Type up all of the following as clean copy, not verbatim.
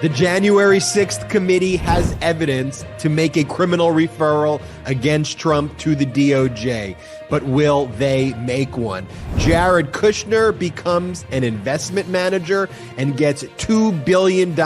The January 6th committee has evidence to make a criminal referral against Trump to the DOJ. But will they make one? Jared Kushner becomes an investment manager and gets $2 billion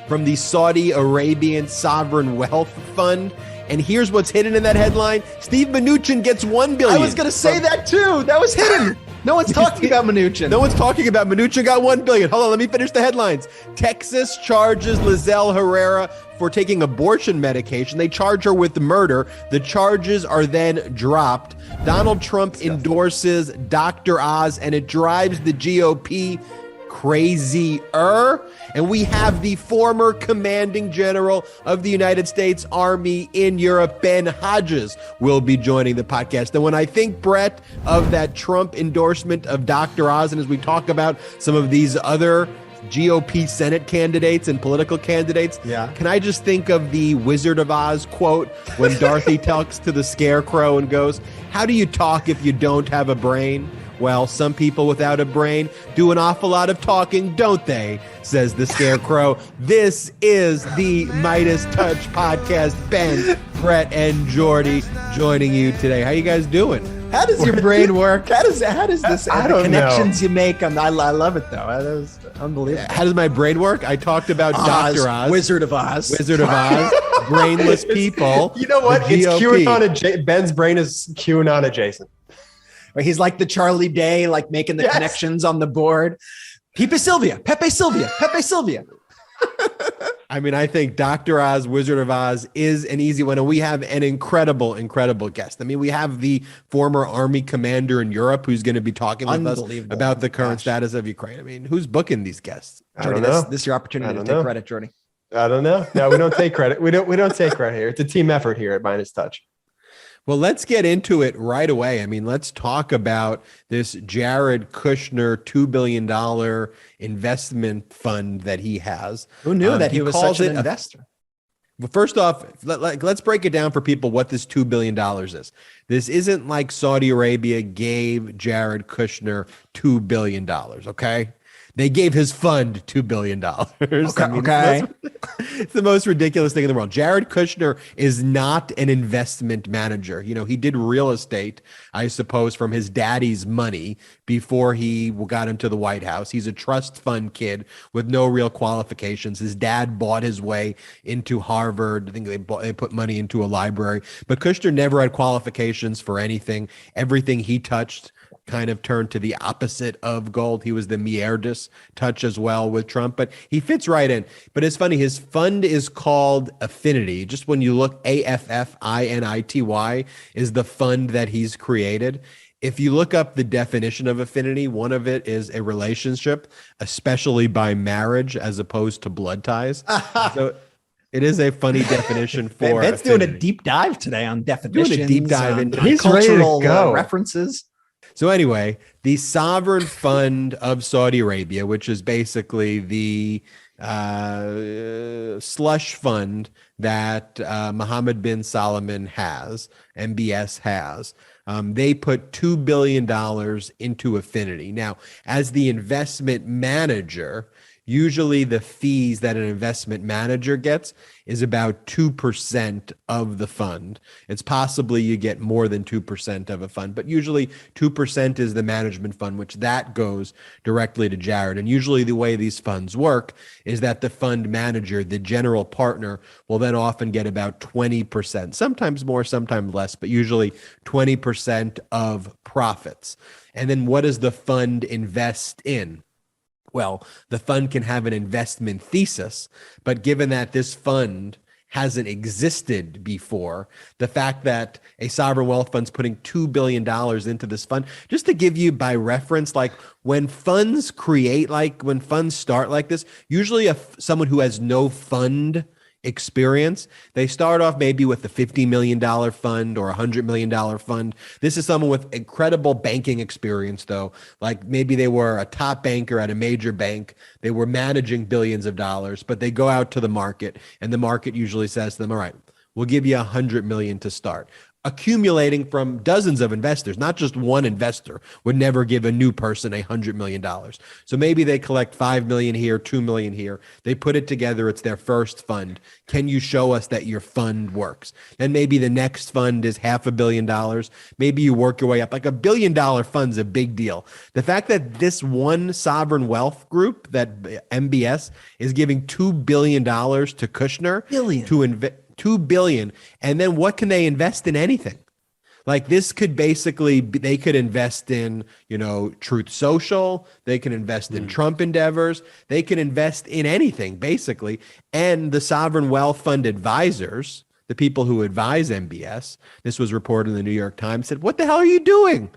from the Saudi Arabian Sovereign Wealth Fund. And here's what's hidden in that headline. Steve Mnuchin gets $1 billion. I was going to say that too. That was hidden. No one's talking about Mnuchin. No one's talking about Mnuchin got $1 billion. Hold on, let me finish the headlines. Texas charges Lizelle Herrera for taking abortion medication. They charge her with murder. The charges are then dropped. Donald Trump endorses Dr. Oz, and it drives the GOP crazier. And we have the former commanding general of the United States Army in Europe, Ben Hodges, will be joining the podcast. And when I think, Brett, of that Trump endorsement of Dr. Oz, and as we talk about some of these other GOP Senate candidates and political candidates, can I just think of the Wizard of Oz quote when Dorothy talks to the Scarecrow and goes, "How do you talk if you don't have a brain?" Well, some people without a brain do an awful lot of talking, don't they? Says the Scarecrow. This is the Midas Touch podcast. Ben, Brett, and Jordy joining you today. How you guys doing? How does your brain work? How does this? The connections know. You make. I love it though. That was unbelievable. How does my brain work? I talked about Dr. Oz, Wizard of Oz, brainless people. You know what? It's QAnon. Ben's brain is QAnon adjacent. He's like the Charlie Day, like making the connections on the board. Pepe Sylvia. I mean, I think Dr. Oz, Wizard of Oz is an easy one. And we have an incredible guest. I mean, we have the former army commander in Europe who's going to be talking with us about the current status of Ukraine. I mean, who's booking these guests? Jordy, this is your opportunity to take credit, Jordy. I don't know. No, we don't take credit. We don't take credit here. It's a team effort here at Midas Touch. Well, let's get into it right away. I mean, let's talk about this Jared Kushner $2 billion investment fund that he has. Who knew that he was such an investor? Well, first off, let's break it down for people what this $2 billion is. This isn't like Saudi Arabia gave Jared Kushner $2 billion, okay? They gave his fund $2 billion. Okay. It's the most ridiculous thing in the world. Jared Kushner is not an investment manager. You know, he did real estate, I suppose, from his daddy's money before he got into the White House. He's a trust fund kid with no real qualifications. His dad bought his way into Harvard. I think they put money into a library. But Kushner never had qualifications for anything. Everything he touched kind of turned to the opposite of gold. He was the Mierdis touch as well with Trump, but he fits right in. But it's funny, his fund is called Affinity. Just when you look, AFFINITY is the fund that he's created. If you look up the definition of affinity, one of it is a relationship, especially by marriage as opposed to blood ties. So it is a funny definition for Ben's doing a deep dive today on definitions. Doing a deep dive into cultural references. So anyway, the Sovereign Fund of Saudi Arabia, which is basically the slush fund that Mohammed bin Salman has, MBS has, they put $2 billion into Affinity. Now, as the investment manager, usually the fees that an investment manager gets is about 2% of the fund. It's possibly you get more than 2% of a fund, but usually 2% is the management fund, which that goes directly to Jared. And usually the way these funds work is that the fund manager, the general partner, will then often get about 20%, sometimes more, sometimes less, but usually 20% of profits. And then what does the fund invest in? Well, the fund can have an investment thesis, but given that this fund hasn't existed before, the fact that a sovereign wealth fund's putting $2 billion into this fund, just to give you by reference, like when funds start like this, usually someone who has no fund experience, they start off maybe with a $50 million fund or $100 million fund. This is someone with incredible banking experience, though. Like maybe they were a top banker at a major bank. They were managing billions of dollars, but they go out to the market and the market usually says to them, all right, we'll give you $100 million to start. accumulating from dozens of investors. Not just one investor would never give a new person $100 million. So maybe they collect 5 million here, 2 million here. They put it together. It's their first fund. Can you show us that your fund works? Then maybe the next fund is $500 million. Maybe you work your way up. Like $1 billion fund's a big deal. The fact that this one sovereign wealth group, that MBS, is giving $2 billion to Kushner to invest $2 billion, and then what can they invest in? Anything. Like this could basically, they could invest in, Truth Social. They can invest in Trump endeavors. They can invest in anything, basically. And the sovereign wealth fund advisors, the people who advise MBS, this was reported in the New York Times, said, "What the hell are you doing?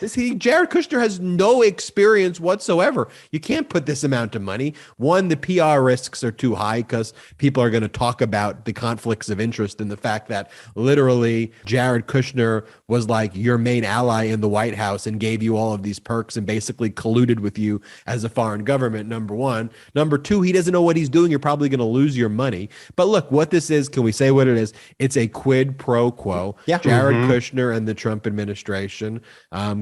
Jared Kushner has no experience whatsoever. You can't put this amount of money. One, the PR risks are too high because people are going to talk about the conflicts of interest and the fact that literally Jared Kushner was like your main ally in the White House and gave you all of these perks and basically colluded with you as a foreign government, number one. Number two, he doesn't know what he's doing. You're probably going to lose your money. But look, what this is, can we say what it is? It's a quid pro quo. Yeah. Jared Kushner and the Trump administration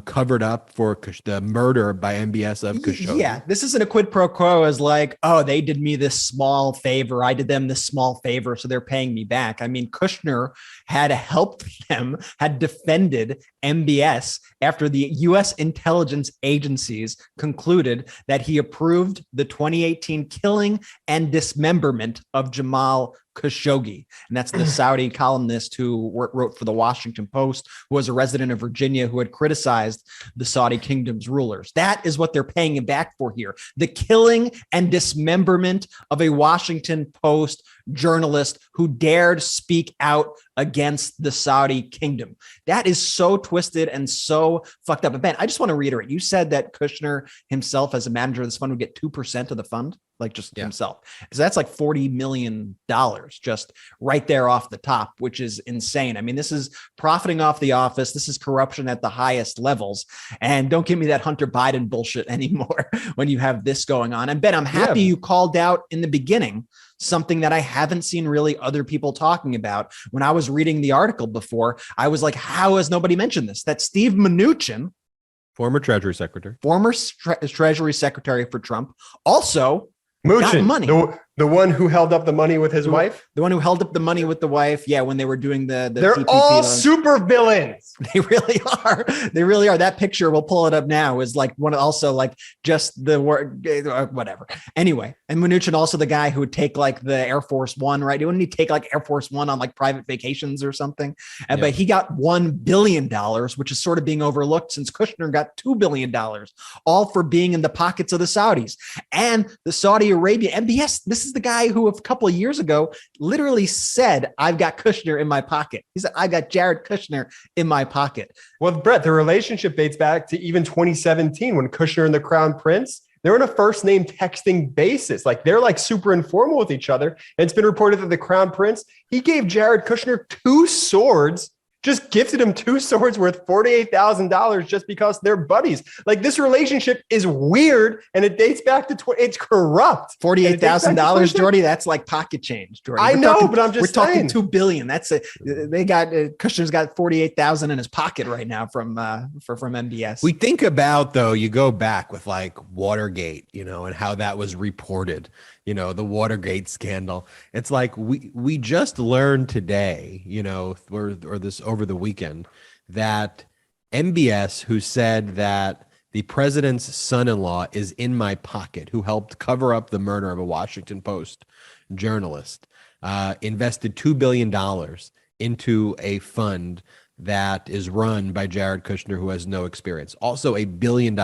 covered up for the murder by MBS of Khashoggi. Yeah, this isn't a quid pro quo as like, oh, they did me this small favor. I did them this small favor, so they're paying me back. I mean, Kushner had helped them, had defended MBS after the U.S. intelligence agencies concluded that he approved the 2018 killing and dismemberment of Jamal Khashoggi. And that's the Saudi columnist who wrote for the Washington Post, who was a resident of Virginia, who had criticized the Saudi kingdom's rulers. That is what they're paying him back for here. The killing and dismemberment of a Washington Post journalist who dared speak out against the Saudi kingdom. That is so twisted and so fucked up. And Ben, I just want to reiterate, you said that Kushner himself as a manager of this fund would get 2% of the fund, like just himself. So that's like $40 million just right there off the top, which is insane. I mean, this is profiting off the office. This is corruption at the highest levels. And don't give me that Hunter Biden bullshit anymore when you have this going on. And Ben, I'm happy you called out in the beginning something that I haven't seen really other people talking about. When I was reading the article before, I was like, how has nobody mentioned this? That Steve Mnuchin, former Treasury Secretary, Treasury Secretary for Trump, also got Mnuchin, money. The one who held up the money with his wife? The one who held up the money with the wife. Yeah, when they were doing the They're PPP all loans. super villains. They really are. They really are. That picture, we'll pull it up now, is like one also like just the word, whatever. Anyway, and Mnuchin also the guy who would take like the Air Force One, right? Wouldn't he take like Air Force One on like private vacations or something? But he got $1 billion, which is sort of being overlooked since Kushner got $2 billion, all for being in the pockets of the Saudis. And the Saudi Arabia, MBS, this is the guy who a couple of years ago literally said, I've got Kushner in my pocket. He said, I've got Jared Kushner in my pocket. Well, Brett, the relationship dates back to even 2017 when Kushner and the Crown Prince, they're on a first name texting basis. Like they're like super informal with each other. And it's been reported that the Crown Prince, he gave Jared Kushner 2 swords, just gifted him 2 swords worth $48,000 just because they're buddies. Like this relationship is weird and it dates back to it's corrupt. $48,000, Jordy. That's like pocket change, Jordy. I know, but I'm just saying. We're talking $2 billion. That's it. They got Kushner's got $48,000 in his pocket right now from MBS. We think about though, you go back with like Watergate, and how that was reported. The Watergate scandal. It's like we just learned today, or this over the weekend, that MBS, who said that the president's son-in-law is in my pocket, who helped cover up the murder of a Washington Post journalist, invested $2 billion into a fund that is run by Jared Kushner, who has no experience. Also $1 billion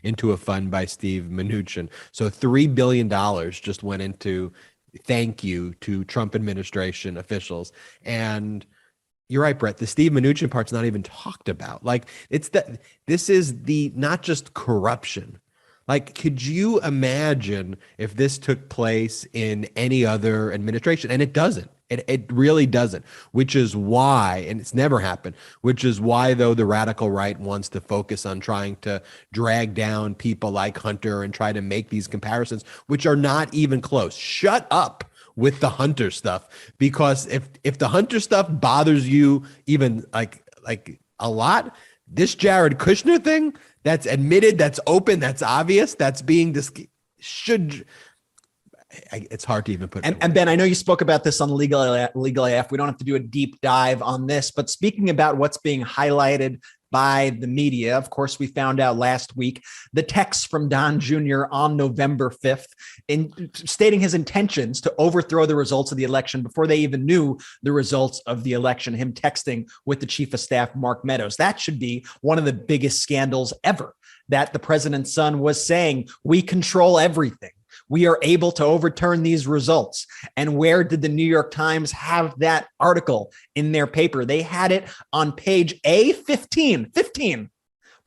into a fund by Steve Mnuchin. So $3 billion just went into thank you to Trump administration officials. And you're right, Brett, the Steve Mnuchin part's not even talked about. Like this is the, not just corruption. Like, could you imagine if this took place in any other administration? And it doesn't. It really doesn't, which is why, and it's never happened, which is why, though, the radical right wants to focus on trying to drag down people like Hunter and try to make these comparisons, which are not even close. Shut up with the Hunter stuff, because if the Hunter stuff bothers you even like a lot, this Jared Kushner thing that's admitted, that's open, that's obvious, that's being it's hard to even put. And Ben, I know you spoke about this on Legal AF. We don't have to do a deep dive on this, but speaking about what's being highlighted by the media, of course, we found out last week the text from Don Jr. on November 5th in stating his intentions to overthrow the results of the election before they even knew the results of the election, him texting with the chief of staff, Mark Meadows. That should be one of the biggest scandals ever, that the president's son was saying, we control everything. We are able to overturn these results. And where did the New York Times have that article in their paper? They had it on page A15,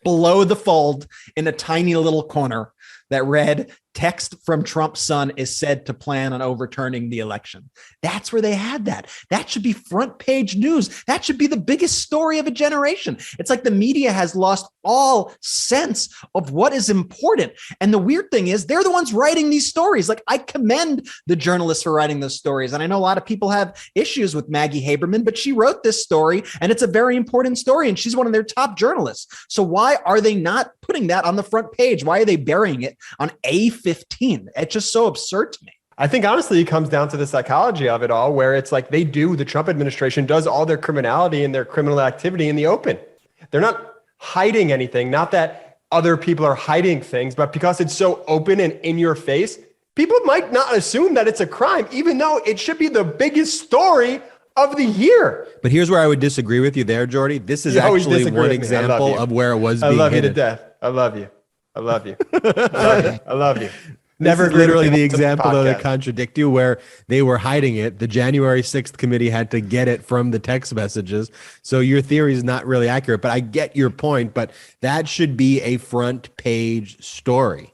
below the fold in a tiny little corner that read, text from Trump's son is said to plan on overturning the election. That's where they had that. That should be front page news. That should be the biggest story of a generation. It's like the media has lost all sense of what is important. And the weird thing is they're the ones writing these stories. Like, I commend the journalists for writing those stories. And I know a lot of people have issues with Maggie Haberman, but she wrote this story and it's a very important story. And she's one of their top journalists. So why are they not putting that on the front page? Why are they burying it on A15? It's just so absurd to me. I think honestly, it comes down to the psychology of it all, where it's like the Trump administration does all their criminality and their criminal activity in the open. They're not hiding anything, not that other people are hiding things, but because it's so open and in your face, people might not assume that it's a crime, even though it should be the biggest story of the year. But here's where I would disagree with you there, Jordy. This is actually one example of where it was being hidden. I love you to death. I love you. I love you. I love you. Never literally the example though to contradict you, where they were hiding it. The January 6th committee had to get it from the text messages. So your theory is not really accurate, but I get your point. But that should be a front page story.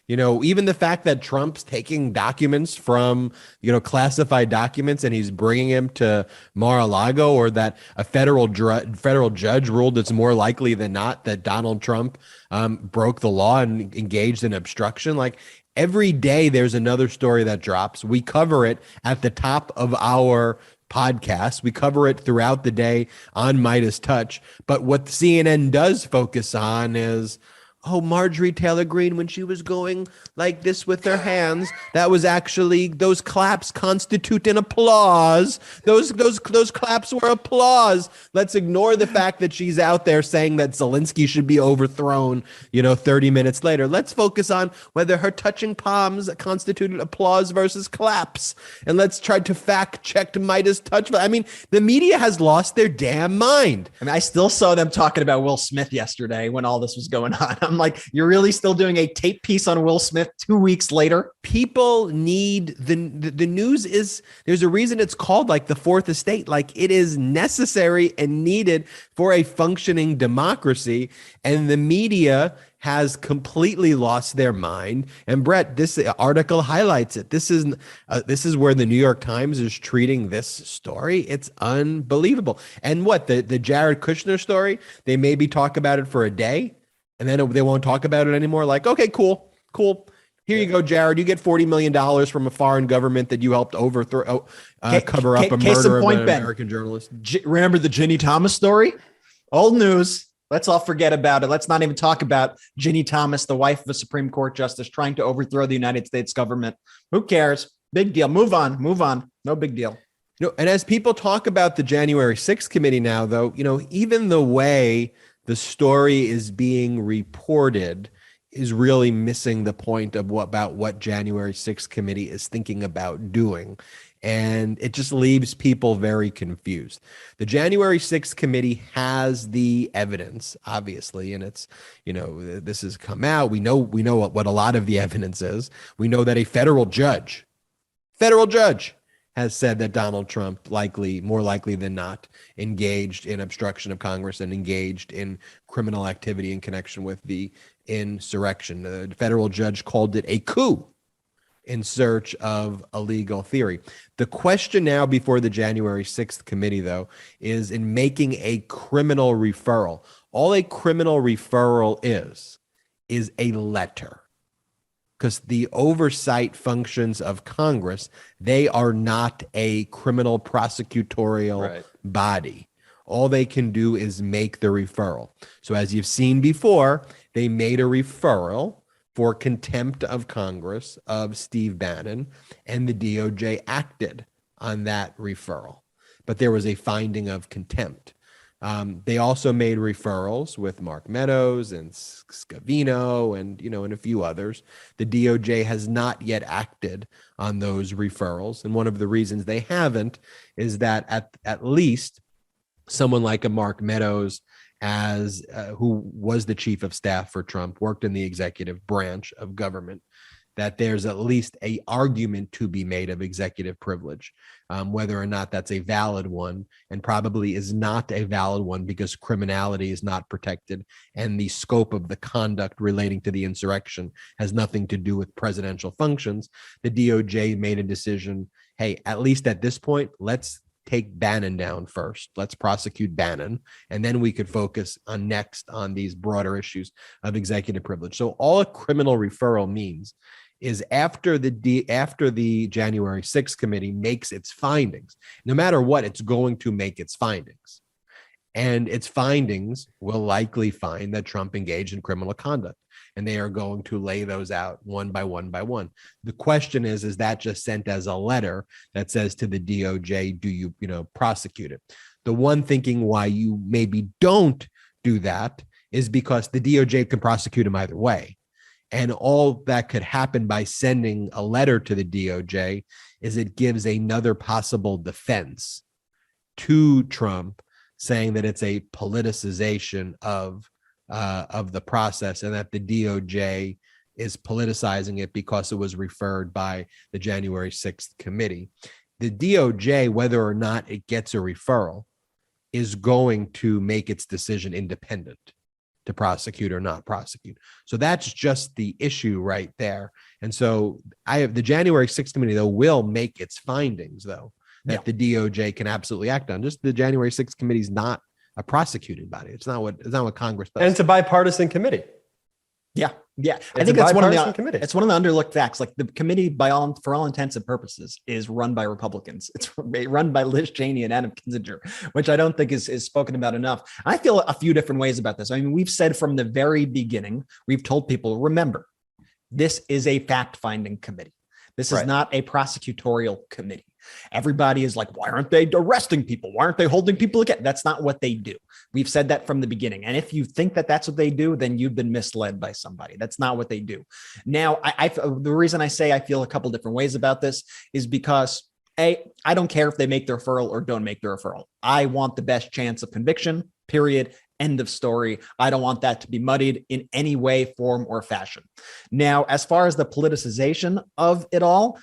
You know, even the fact that Trump's taking documents from, classified documents and he's bringing them to Mar-a-Lago, or that a federal judge ruled it's more likely than not that Donald Trump broke the law and engaged in obstruction. Like, every day there's another story that drops. We cover it at the top of our podcast. We cover it throughout the day on Midas Touch. But what CNN does focus on is, oh, Marjorie Taylor Greene, when she was going like this with her hands, that was actually, those claps constitute an applause. Those claps were applause. Let's ignore the fact that she's out there saying that Zelensky should be overthrown, 30 minutes later. Let's focus on whether her touching palms constituted applause versus claps. And let's try to fact check Midas Touch. I mean, the media has lost their damn mind. I mean, I still saw them talking about Will Smith yesterday when all this was going on. I'm like, you're really still doing a tape piece on Will Smith 2 weeks later? People need the news. There's a reason it's called like the fourth estate. Like, it is necessary and needed for a functioning democracy. And the media has completely lost their mind. And Brett, this article highlights it. This is where the New York Times is treating this story. It's unbelievable. And what the Jared Kushner story, they maybe talk about it for a day, and then they won't talk about it anymore. Like, okay, cool. Here you go, Jared. You get $40 million from a foreign government that you helped overthrow, cover up a murder of an American journalist. Remember the Ginny Thomas story? Old news. Let's all forget about it. Let's not even talk about Ginny Thomas, the wife of a Supreme Court justice, trying to overthrow the United States government. Who cares? Big deal. Move on. No big deal. And as people talk about the January 6th committee now, though, even the way the story is being reported is really missing the point of what January 6th committee is thinking about doing. And it just leaves people very confused. The January 6th committee has the evidence, obviously, and it's, this has come out. We know what a lot of the evidence is. We know that a federal judge has said that Donald Trump more likely than not, engaged in obstruction of Congress and engaged in criminal activity in connection with the insurrection. The federal judge called it a coup in search of a legal theory. The question now before the January 6th committee, though, is in making a criminal referral. All a criminal referral is a letter. because the oversight functions of Congress, they are not a criminal prosecutorial body. All they can do is make the referral. So as you've seen before, they made a referral for contempt of Congress of Steve Bannon, and the DOJ acted on that referral. But there was a finding of contempt. They also made referrals with Mark Meadows and Scavino and, and a few others. The DOJ has not yet acted on those referrals. And one of the reasons they haven't is that at least someone like a Mark Meadows, who was the chief of staff for Trump, worked in the executive branch of government, that there's at least a argument to be made of executive privilege, whether or not that's a valid one, and probably is not a valid one because criminality is not protected and the scope of the conduct relating to the insurrection has nothing to do with presidential functions. The DOJ made a decision, hey, at least at this point, let's take Bannon down first. Let's prosecute Bannon, and then we could focus on these broader issues of executive privilege. So all a criminal referral means is after the January 6th committee makes its findings, no matter what, it's going to make its findings. And its findings will likely find that Trump engaged in criminal conduct, and they are going to lay those out one by one by one. The question is that just sent as a letter that says to the DOJ, do you, prosecute it? The one thinking why you maybe don't do that is because the DOJ can prosecute him either way. And all that could happen by sending a letter to the DOJ is it gives another possible defense to Trump, saying that it's a politicization of the process and that the DOJ is politicizing it because it was referred by the January 6th committee. The DOJ, whether or not it gets a referral, is going to make its decision independent to prosecute or not prosecute. So that's just the issue right there. And so the January 6th committee, though, will make its findings, though, that the DOJ can absolutely act on. Just the January 6th committee is not a prosecuting body. It's not what Congress does. And it's a bipartisan committee. Yeah. I It's think that's one of the underlooked facts. Like the committee, for all intents and purposes, is run by Republicans. It's run by Liz Cheney and Adam Kinzinger, which I don't think is spoken about enough. I feel a few different ways about this. I mean, we've said from the very beginning, we've told people, remember, this is a fact-finding committee. This is not a prosecutorial committee. Everybody is like, why aren't they arresting people? Why aren't they holding people again? That's not what they do. We've said that from the beginning. And if you think that that's what they do, then you've been misled by somebody. That's not what they do. Now, the reason I say I feel a couple different ways about this is because I don't care if they make the referral or don't make the referral. I want the best chance of conviction, period. End of story. I don't want that to be muddied in any way, form, or fashion. Now, as far as the politicization of it all,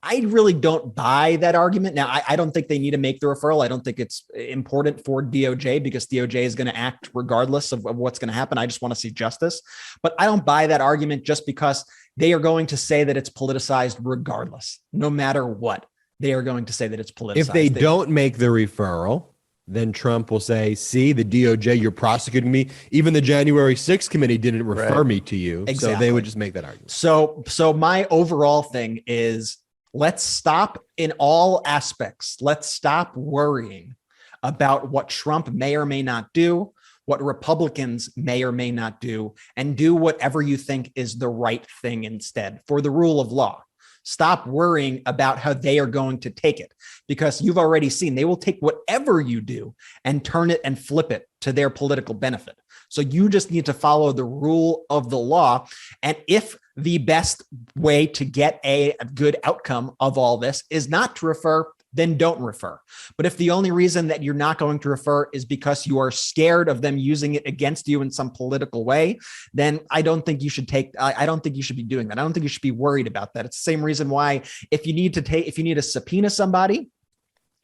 I really don't buy that argument. Now, I don't think they need to make the referral. I don't think it's important for DOJ because DOJ is going to act regardless of what's going to happen. I just want to see justice. But I don't buy that argument just because they are going to say that it's politicized regardless. No matter what, they are going to say that it's politicized. If they don't make the referral, then Trump will say, see, the DOJ, you're prosecuting me. Even the January 6th committee didn't refer me to you. Exactly. So they would just make that argument. So my overall thing is, let's stop in all aspects. Let's stop worrying about what Trump may or may not do, what Republicans may or may not do, and do whatever you think is the right thing instead for the rule of law. Stop worrying about how they are going to take it, because you've already seen they will take whatever you do and turn it and flip it to their political benefit. So you just need to follow the rule of the law. And if the best way to get a good outcome of all this is not to refer, then don't refer. But if the only reason that you're not going to refer is because you are scared of them using it against you in some political way, then I don't think you should I don't think you should be doing that. I don't think you should be worried about that. It's the same reason why if you need to subpoena somebody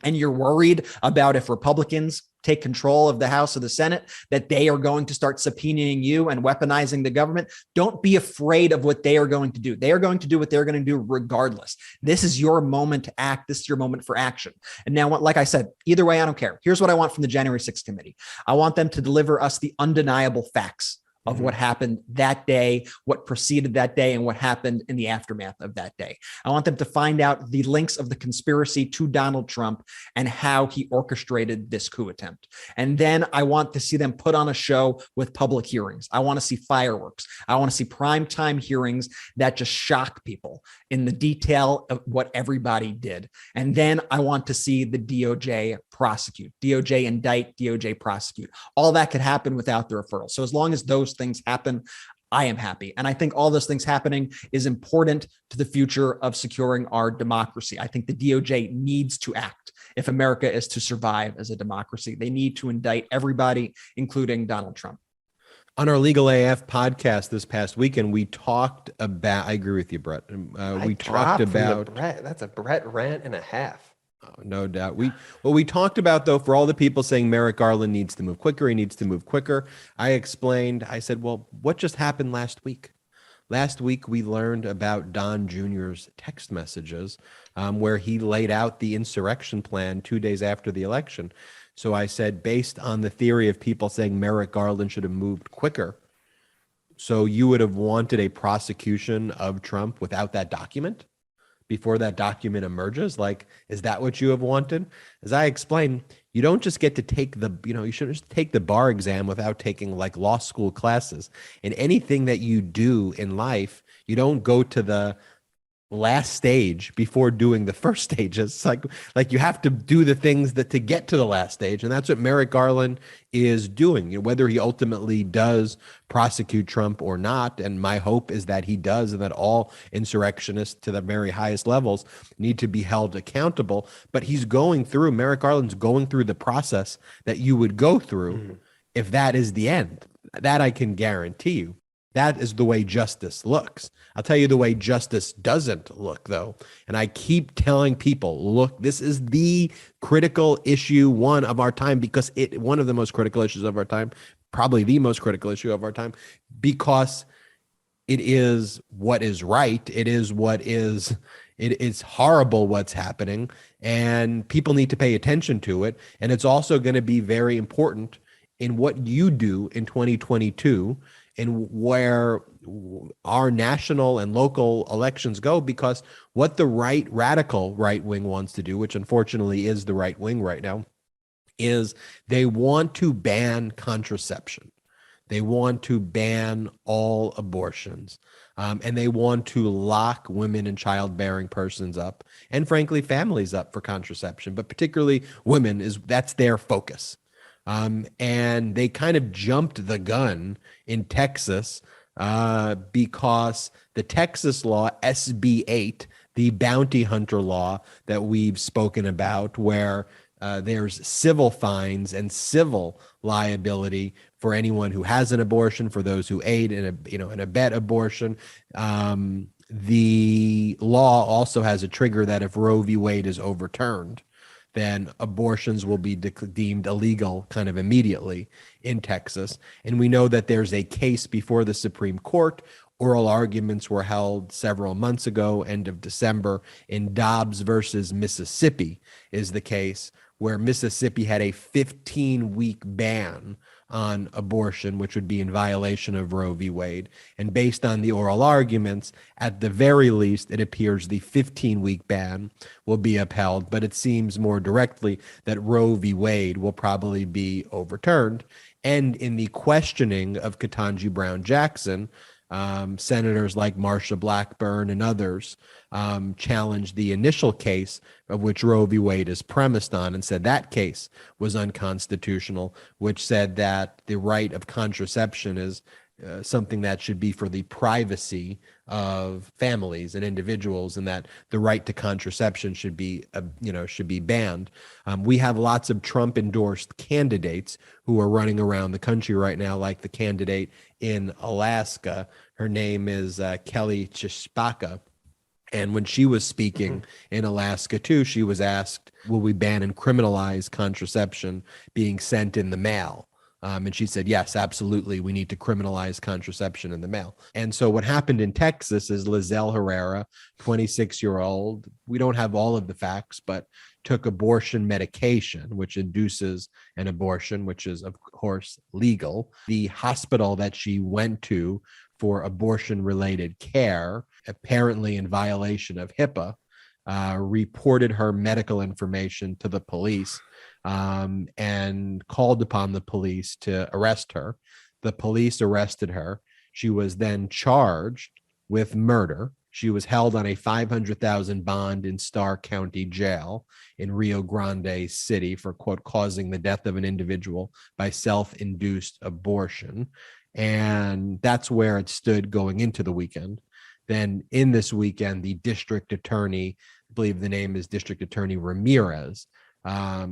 and you're worried about if Republicans take control of the House or the Senate, that they are going to start subpoenaing you and weaponizing the government, don't be afraid of what they are going to do. They are going to do what they're going to do regardless. This is your moment to act. This is your moment for action. And now, like I said, either way, I don't care. Here's what I want from the January 6th committee. I want them to deliver us the undeniable facts of what happened that day, what preceded that day, and what happened in the aftermath of that day. I want them to find out the links of the conspiracy to Donald Trump and how he orchestrated this coup attempt. And then I want to see them put on a show with public hearings. I want to see fireworks. I want to see primetime hearings that just shock people in the detail of what everybody did. And then I want to see the DOJ prosecute, DOJ indict, DOJ prosecute. All that could happen without the referral. So as long as those things happen, I am happy. And I think all those things happening is important to the future of securing our democracy. I think the DOJ needs to act if America is to survive as a democracy. They need to indict everybody, including Donald Trump. On our Legal AF podcast this past weekend, we talked about, I agree with you, Brett. We talked about, that's a Brett rant and a half. Oh, no doubt. We talked about, though, for all the people saying Merrick Garland needs to move quicker, he needs to move quicker. I explained, I said, well, what just happened last week? Last week, we learned about Don Jr.'s text messages where he laid out the insurrection plan 2 days after the election. So I said, based on the theory of people saying Merrick Garland should have moved quicker, so you would have wanted a prosecution of Trump without that document before that document emerges? Like, is that what you have wanted? As I explained, you don't just get to take you shouldn't just take the bar exam without taking like law school classes. In anything that you do in life, you don't go to the last stage before doing the first stages. It's like you have to do the things that to get to the last stage. And that's what Merrick Garland is doing, whether he ultimately does prosecute Trump or not. And my hope is that he does, and that all insurrectionists to the very highest levels need to be held accountable. But Merrick Garland's going through the process that you would go through if that is the end. That I can guarantee you. That is the way justice looks. I'll tell you the way justice doesn't look, though. And I keep telling people, look, this is the critical issue, one of our time, because one of the most critical issues of our time, probably the most critical issue of our time, because it is what is right. It is horrible what's happening, and people need to pay attention to it. And it's also going to be very important in what you do in 2022 and where our national and local elections go, because what the radical right wing wants to do, which unfortunately is the right wing right now, is they want to ban contraception. They want to ban all abortions. And they want to lock women and childbearing persons up, and frankly, families up for contraception, but particularly women, that's their focus. And they kind of jumped the gun in Texas because the Texas law, SB 8, the bounty hunter law that we've spoken about, where there's civil fines and civil liability for anyone who has an abortion, for those who aid in a abet abortion. The law also has a trigger that if Roe v. Wade is overturned, then abortions will be deemed illegal kind of immediately in Texas. And we know that there's a case before the Supreme Court. Oral arguments were held several months ago, end of December, in Dobbs versus Mississippi is the case, where Mississippi had a 15-week ban on abortion, which would be in violation of Roe v. Wade. And based on the oral arguments, at the very least, it appears the 15-week ban will be upheld, but it seems more directly that Roe v. Wade will probably be overturned. And in the questioning of Ketanji Brown Jackson, senators like Marsha Blackburn and others challenged the initial case of which Roe v. Wade is premised on, and said that case was unconstitutional, which said that the right of contraception is something that should be for the privacy of families and individuals, and that the right to contraception should be banned. We have lots of Trump endorsed candidates who are running around the country right now, like the candidate in Alaska. Her name is Kelly Tshibaka. And when she was speaking in Alaska too, she was asked, will we ban and criminalize contraception being sent in the mail? And she said, yes, absolutely. We need to criminalize contraception in the mail. And so what happened in Texas is Lizelle Herrera, 26-year-old, we don't have all of the facts, but took abortion medication, which induces an abortion, which is, of course, legal. The hospital that she went to for abortion-related care, apparently in violation of HIPAA, reported her medical information to the police and called upon the police to arrest her. The police arrested her. She was then charged with murder. She was held on a $500,000 bond in Starr County Jail in Rio Grande City for, quote, causing the death of an individual by self-induced abortion. And that's where it stood going into the weekend. Then in this weekend, the district attorney, I believe the name is District Attorney Ramirez,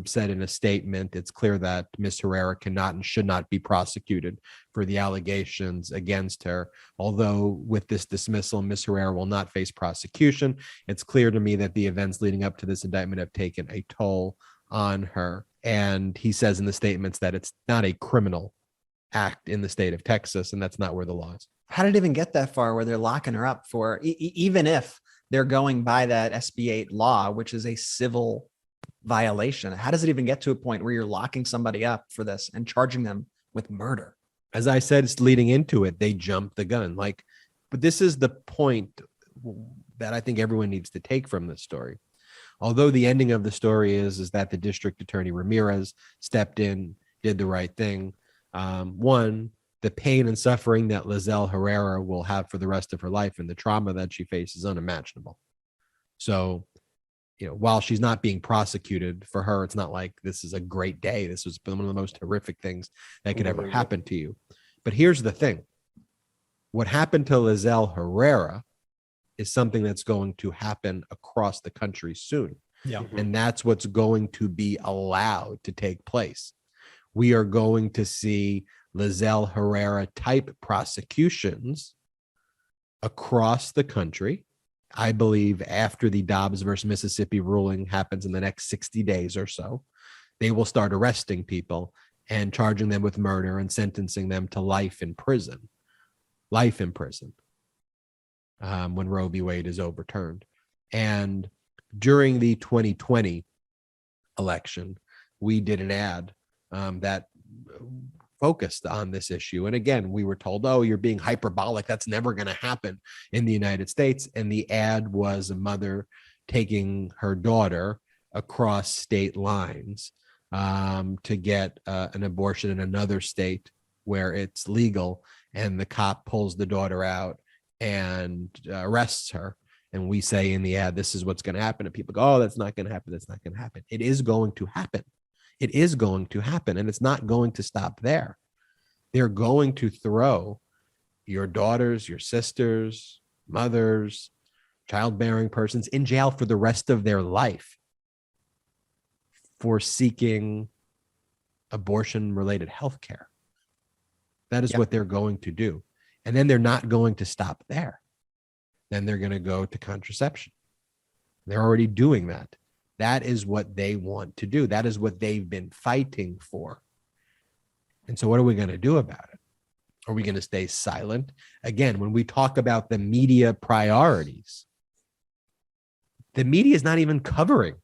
said in a statement, it's clear that Ms. Herrera cannot and should not be prosecuted for the allegations against her. Although with this dismissal, Ms. Herrera will not face prosecution. It's clear to me that the events leading up to this indictment have taken a toll on her. And he says in the statements that it's not a criminal act in the state of Texas, and that's not where the law is. How did it even get that far where they're locking her up for, even if they're going by that SB 8 law, which is a civil violation? How does it even get to a point where you're locking somebody up for this and charging them with murder? As I said, it's leading into it, they jumped the gun. But this is the point that I think everyone needs to take from this story. Although the ending of the story is that the district attorney Ramirez stepped in, did the right thing. One, the pain and suffering that Lizelle Herrera will have for the rest of her life and the trauma that she faces is unimaginable. So, while she's not being prosecuted, for her, it's not like this is a great day. This was one of the most horrific things that could ever happen to you. But here's the thing. What happened to Lizelle Herrera is something that's going to happen across the country soon. Yeah. And that's what's going to be allowed to take place. We are going to see Lizelle Herrera type prosecutions across the country. I believe after the Dobbs versus Mississippi ruling happens in the next 60 days or so, they will start arresting people and charging them with murder and sentencing them to life in prison. Life in prison. When Roe v. Wade is overturned. And during the 2020 election, we did an ad that focused on this issue. And again, we were told, oh, you're being hyperbolic. That's never going to happen in the United States. And the ad was a mother taking her daughter across state lines to get an abortion in another state where it's legal. And the cop pulls the daughter out and arrests her. And we say in the ad, this is what's going to happen. And people go, oh, that's not going to happen. That's not going to happen. It is going to happen. It is going to happen. And it's not going to stop there. They're going to throw your daughters, your sisters, mothers, childbearing persons in jail for the rest of their life for seeking abortion-related health care. That is what they're going to do. And then they're not going to stop there. Then they're going to go to contraception. They're already doing that. That is what they want to do. That is what they've been fighting for. And so what are we going to do about it? Are we going to stay silent? Again, when we talk about the media priorities, the media is not even covering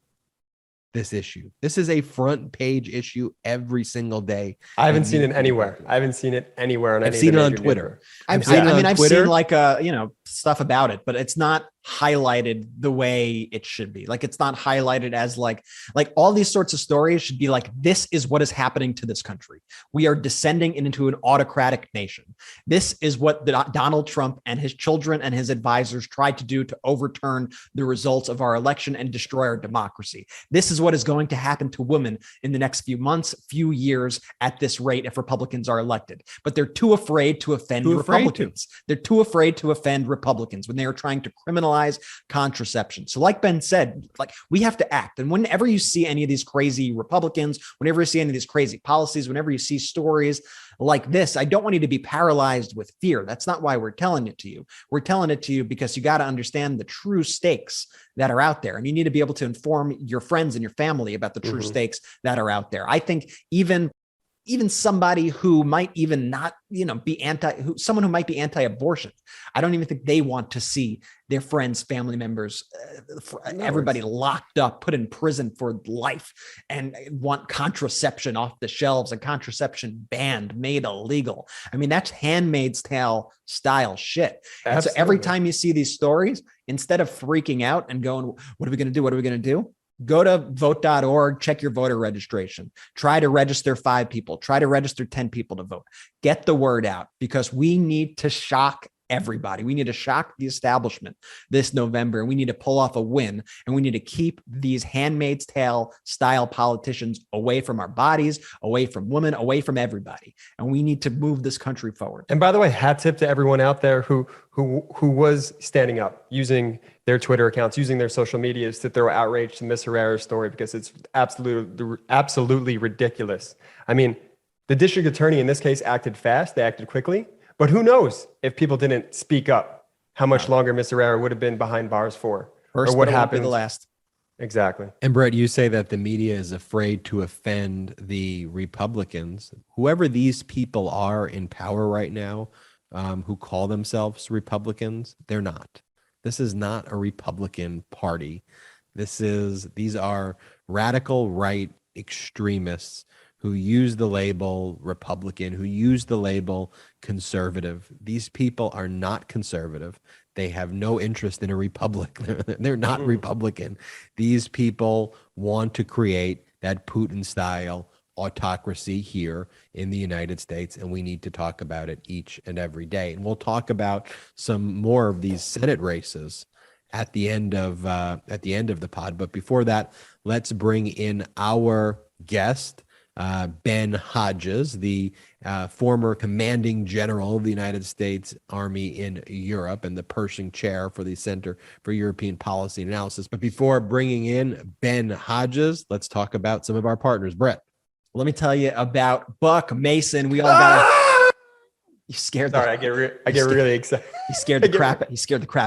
this issue. This is a front page issue every single day. I haven't seen it anywhere. I haven't seen it anywhere on I've seen it on Twitter. I've seen like stuff about it, but it's not highlighted the way it should be. Like, it's not highlighted as like all these sorts of stories should be like, this is what is happening to this country. We are descending into an autocratic nation. This is what Donald Trump and his children and his advisors tried to do to overturn the results of our election and destroy our democracy. This is what is going to happen to women in the next few months, few years at this rate if Republicans are elected. But they're too afraid to offend Republicans. They're too afraid to offend Republicans when they are trying to criminalize contraception. So like Ben said, like, we have to act. And whenever you see any of these crazy Republicans, whenever you see any of these crazy policies, whenever you see stories like this, I don't want you to be paralyzed with fear. That's not why we're telling it to you. We're telling it to you because you got to understand the true stakes that are out there. And you need to be able to inform your friends and your family about the true stakes that are out there. I think even even somebody who might even not, be someone who might be anti-abortion. I don't even think they want to see their friends, family members, everybody locked up, put in prison for life, and want contraception off the shelves and contraception banned, made illegal. I mean, that's Handmaid's Tale style shit. So every time you see these stories, instead of freaking out and going, what are we going to do? What are we going to do? Go to vote.org, check your voter registration, try to register 5 people, try to register 10 people to vote. Get the word out, because we need to shock everybody. We need to shock the establishment this November, and we need to pull off a win, and we need to keep these Handmaid's Tale style politicians away from our bodies, away from women, away from everybody. And we need to move this country forward. And by the way, hat tip to everyone out there who was standing up, using their Twitter accounts, using their social medias to throw outrage to Miss Herrera's story, because it's absolutely ridiculous. I mean, the district attorney in this case acted fast, they acted quickly, but who knows if people didn't speak up, how much longer Miss Herrera would have been behind bars for, or what happened the last. Exactly. And Brett, you say that the media is afraid to offend the Republicans. Whoever these people are in power right now, who call themselves Republicans, they're not. This is not a Republican party. These are radical right extremists who use the label Republican, who use the label conservative. These people are not conservative. They have no interest in a republic. They're not Republican. These people want to create that Putin-style autocracy here in the United States, and we need to talk about it each and every day. And we'll talk about some more of these Senate races at the end of the pod. But before that, let's bring in our guest, Ben Hodges, the former commanding general of the United States Army in Europe and the Pershing Chair for the Center for European Policy Analysis. But before bringing in Ben Hodges, let's talk about some of our partners. Brett. Let me tell you about Buck Mason. We all got you scared. Sorry, I get really excited. He scared the crap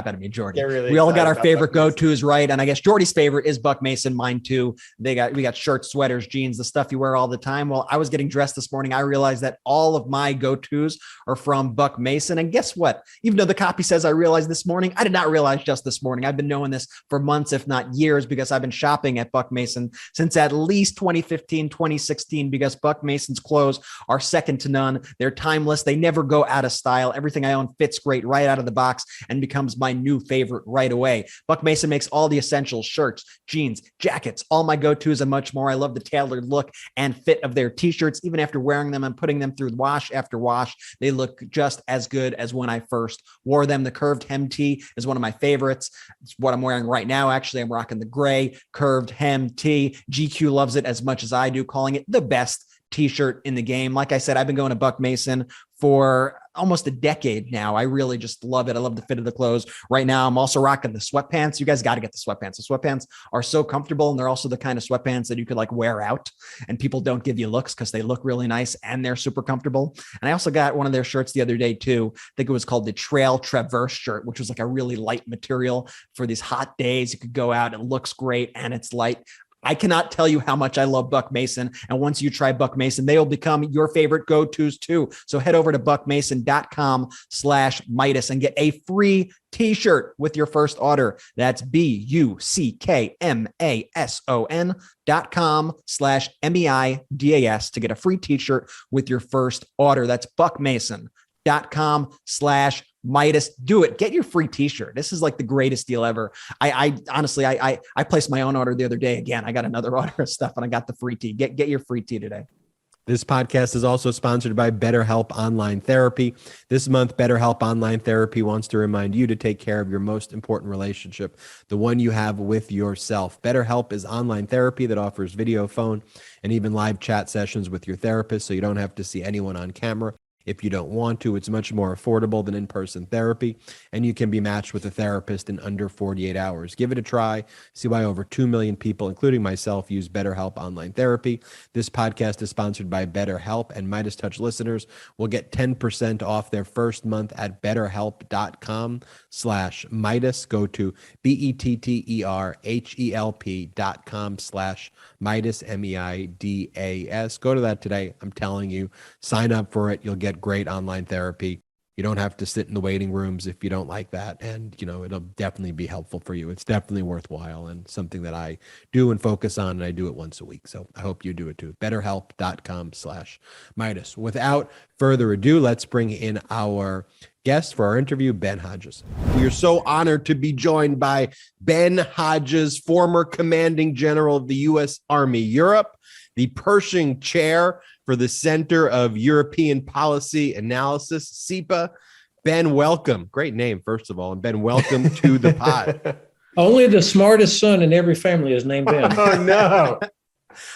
out of me, Jordy. Really we all got our favorite go-tos, right? And I guess Jordy's favorite is Buck Mason. Mine too. We got shirts, sweaters, jeans, the stuff you wear all the time. Well, I was getting dressed this morning. I realized that all of my go-tos are from Buck Mason. And guess what? Even though the copy says I realized this morning, I did not realize just this morning. I've been knowing this for months, if not years, because I've been shopping at Buck Mason since at least 2015, 2016, because Buck Mason's clothes are second to none. They're timeless. They never go out of style. Everything I own fits great right out of the box and becomes my new favorite right away. Buck Mason makes all the essentials: shirts, jeans, jackets, all my go-tos and much more. I love the tailored look and fit of their t-shirts. Even after wearing them and putting them through wash after wash, they look just as good as when I first wore them. The curved hem tee is one of my favorites. It's what I'm wearing right now. Actually, I'm rocking the gray curved hem tee. GQ loves it as much as I do, calling it the best t-shirt in the game. Like I said, I've been going to Buck Mason for almost a decade now. I really just love it. I love the fit of the clothes. Right now, I'm also rocking the sweatpants. You guys got to get the sweatpants. The sweatpants are so comfortable, and they're also the kind of sweatpants that you could like wear out and people don't give you looks because they look really nice and they're super comfortable. And I also got one of their shirts the other day too. I think it was called the Trail Traverse shirt, which was like a really light material for these hot days. You could go out. It looks great and it's light. I cannot tell you how much I love Buck Mason. And once you try Buck Mason, they will become your favorite go-tos too. So head over to buckmason.com/Midas and get a free t-shirt with your first order. That's BUCKMASON.com/MEIDAS to get a free t-shirt with your first order. That's buckmason.com/Midas. Do it. Get your free t-shirt. This is like the greatest deal ever. I honestly, I placed my own order the other day. Again, I got another order of stuff and I got the free tee. Get your free tee today. This podcast is also sponsored by BetterHelp Online Therapy. This month, BetterHelp Online Therapy wants to remind you to take care of your most important relationship, the one you have with yourself. BetterHelp is online therapy that offers video, phone, and even live chat sessions with your therapist, so you don't have to see anyone on camera. if you don't want to. It's much more affordable than in-person therapy, and you can be matched with a therapist in under 48 hours. Give it a try. See why over 2 million people, including myself, use BetterHelp Online Therapy. This podcast is sponsored by BetterHelp, and Midas Touch listeners will get 10% off their first month at betterhelp.com/Midas. Go to BETTERHELP.com/Midas, MEIDAS. Go to that today. I'm telling you, sign up for it. You'll get great online therapy. You don't have to sit in the waiting rooms if you don't like that. And, it'll definitely be helpful for you. It's definitely worthwhile and something that I do and focus on, and I do it once a week. So I hope you do it too. BetterHelp.com/Midas. Without further ado, let's bring in our guest for our interview, Ben Hodges. We are so honored to be joined by Ben Hodges, former commanding general of the U.S. Army Europe, the Pershing Chair for the Center of European Policy Analysis, CEPA. Ben, welcome. Great name, first of all. And Ben, welcome to the pod. Only the smartest son in every family is named Ben. Oh, no.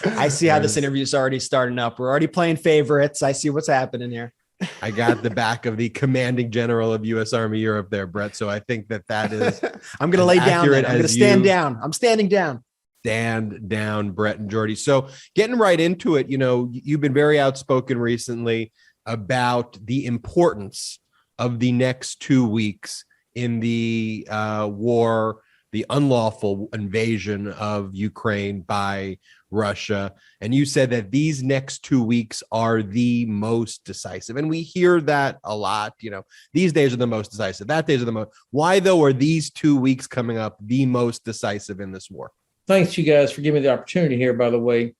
I see how this interview is already starting up. We're already playing favorites. I see what's happening here. I got the back of the commanding general of U.S. Army Europe there, Brett. So I think that is. I'm going to lay down. I'm going to stand down. I'm standing down. Stand down, Brett and Jordy. So getting right into it, you've been very outspoken recently about the importance of the next 2 weeks in the war, the unlawful invasion of Ukraine by Russia. And you said that these next 2 weeks are the most decisive. And we hear that a lot, these days are the most decisive, that days are the most. Why, though, are these 2 weeks coming up the most decisive in this war? Thanks, you guys, for giving me the opportunity here, by the way.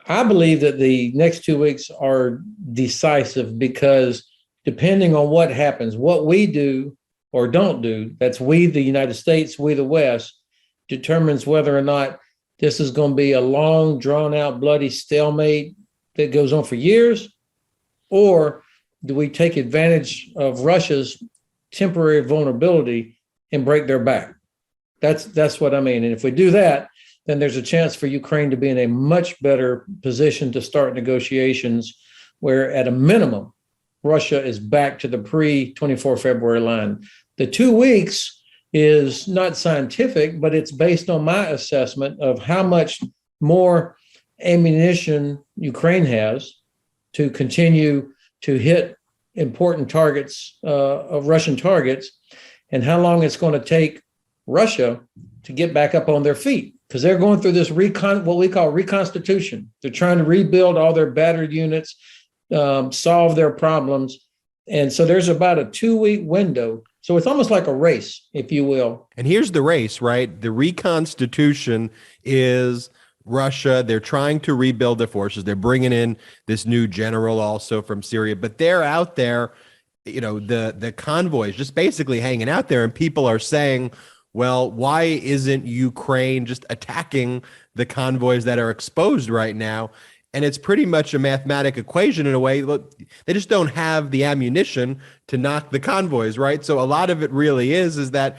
I believe that the next 2 weeks are decisive because depending on what happens, what we do or don't do, that's we, the United States, we, the West, determines whether or not this is going to be a long, drawn-out, bloody stalemate that goes on for years, or do we take advantage of Russia's temporary vulnerability and break their back? That's what I mean. And if we do that, then there's a chance for Ukraine to be in a much better position to start negotiations where, at a minimum, Russia is back to the pre-24 February line. The 2 weeks is not scientific, but it's based on my assessment of how much more ammunition Ukraine has to continue to hit important targets of Russian targets, and how long it's going to take Russia to get back up on their feet, because they're going through this what we call reconstitution. They're trying to rebuild all their battered units, solve their problems. And so there's about a 2-week window. So it's almost like a race, if you will. And here's the race, right? The reconstitution is Russia. They're trying to rebuild their forces. They're bringing in this new general also from Syria, but they're out there, the convoys just basically hanging out there, and people are saying, well, why isn't Ukraine just attacking the convoys that are exposed right now? And it's pretty much a mathematic equation in a way. Look, they just don't have the ammunition to knock the convoys, right? So a lot of it really is that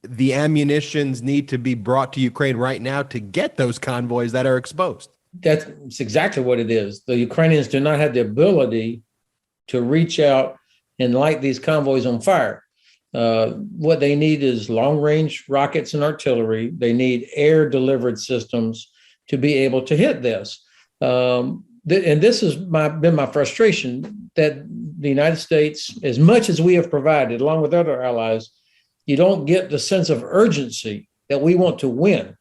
the ammunitions need to be brought to Ukraine right now to get those convoys that are exposed. That's exactly what it is. The Ukrainians do not have the ability to reach out and light these convoys on fire. What they need is long-range rockets and artillery. They need air-delivered systems to be able to hit this. And this has been my frustration, that the United States, as much as we have provided, along with other allies, you don't get the sense of urgency that we want to win.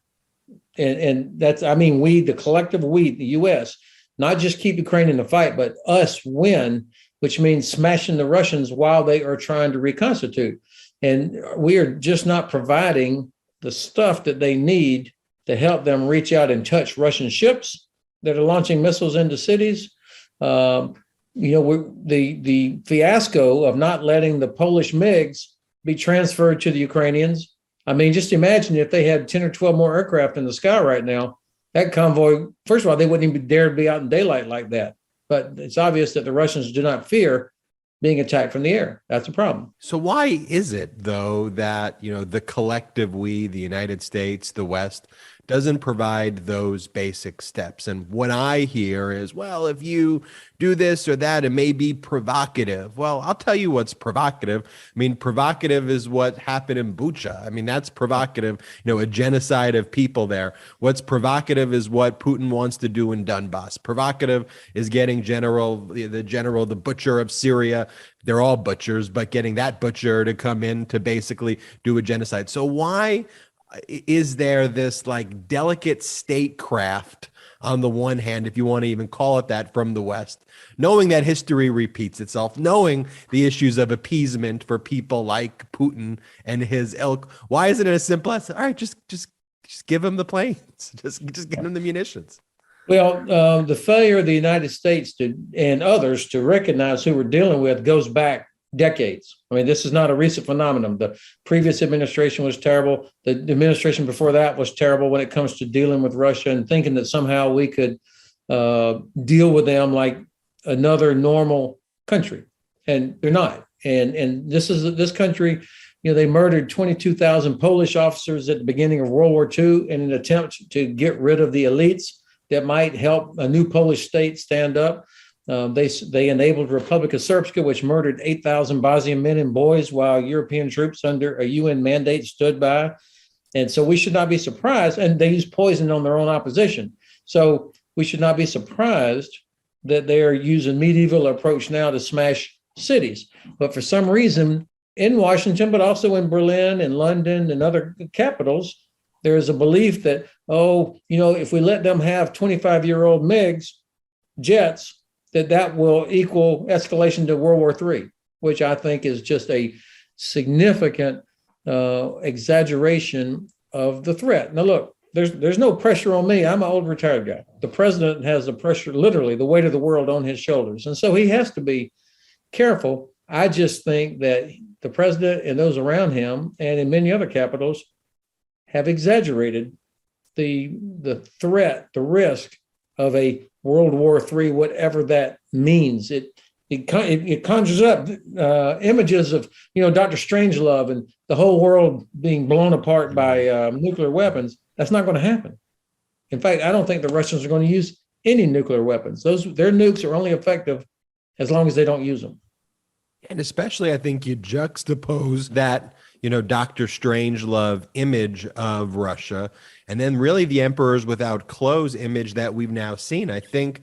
And that's, we, the collective we, the U.S., not just keep Ukraine in the fight, but us win, which means smashing the Russians while they are trying to reconstitute. And we are just not providing the stuff that they need to help them reach out and touch Russian ships that are launching missiles into cities. The fiasco of not letting the Polish MiGs be transferred to the Ukrainians. Just imagine if they had 10 or 12 more aircraft in the sky right now, that convoy, first of all, they wouldn't even dare be out in daylight like that. But it's obvious that the Russians do not fear being attacked from the air. That's a problem. So why is it, though, that, the collective we, the United States, the West, doesn't provide those basic steps. And what I hear is, well, if you do this or that, it may be provocative. Well, I'll tell you what's provocative. I mean, provocative is what happened in Bucha. I mean, that's provocative, a genocide of people there. What's provocative is what Putin wants to do in Donbass. Provocative is getting the butcher of Syria. They're all butchers, but getting that butcher to come in to basically do a genocide. So why is there this like delicate statecraft on the one hand, if you want to even call it that, from the West, knowing that history repeats itself, knowing the issues of appeasement for people like Putin and his ilk? Why isn't it as simple as, all right, just give them the planes, just give them the munitions? Well, the failure of the United States and others to recognize who we're dealing with goes back decades. I mean, this is not a recent phenomenon. The previous administration was terrible. The administration before that was terrible when it comes to dealing with Russia and thinking that somehow we could deal with them like another normal country, and they're not. And this country, they murdered 22,000 Polish officers at the beginning of World War II in an attempt to get rid of the elites that might help a new Polish state stand up. They enabled Republic of Srpska, which murdered 8,000 Bosnian men and boys while European troops under a UN mandate stood by. And so we should not be surprised. And they used poison on their own opposition. So we should not be surprised that they're using medieval approach now to smash cities. But for some reason in Washington, but also in Berlin and London and other capitals, there is a belief that, if we let them have 25-year-old MiGs, jets, that will equal escalation to World War III, which I think is just a significant exaggeration of the threat. Now, look, there's no pressure on me. I'm an old retired guy. The president has the pressure, literally, the weight of the world on his shoulders. And so he has to be careful. I just think that the president and those around him, and in many other capitals, have exaggerated the threat, the risk of a World War III, whatever that means. It conjures up images of, Dr. Strangelove and the whole world being blown apart by nuclear weapons. That's not going to happen. In fact, I don't think the Russians are going to use any nuclear weapons. Their nukes are only effective as long as they don't use them. And especially, I think you juxtapose that, Dr. Strangelove image of Russia, and then really the emperors without clothes image that we've now seen. I think,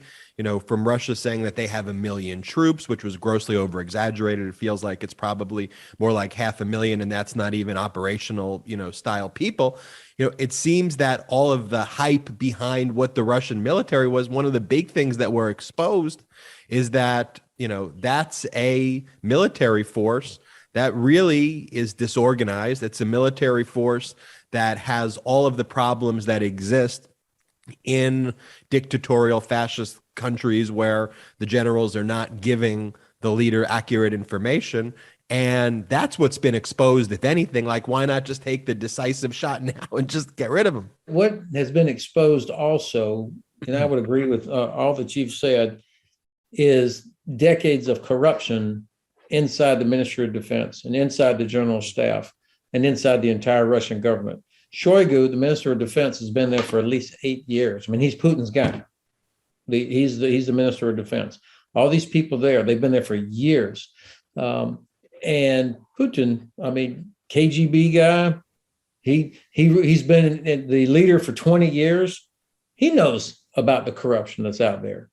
from Russia saying that they have 1 million troops, which was grossly over exaggerated. It feels like it's probably more like 500,000, and that's not even operational, style people. It seems that all of the hype behind what the Russian military was, one of the big things that were exposed is that, that's a military force that really is disorganized. It's a military force that has all of the problems that exist in dictatorial fascist countries where the generals are not giving the leader accurate information. And that's what's been exposed, if anything. Like, why not just take the decisive shot now and just get rid of them? What has been exposed also, and I would agree with all that you've said, is decades of corruption inside the Ministry of Defense and inside the General Staff and inside the entire Russian government. Shoigu, the Minister of Defense, has been there for at least 8 years. I mean, he's Putin's guy. He's the Minister of Defense. All these people there, they've been there for years. And Putin, KGB guy, he's been the leader for 20 years. He knows about the corruption that's out there.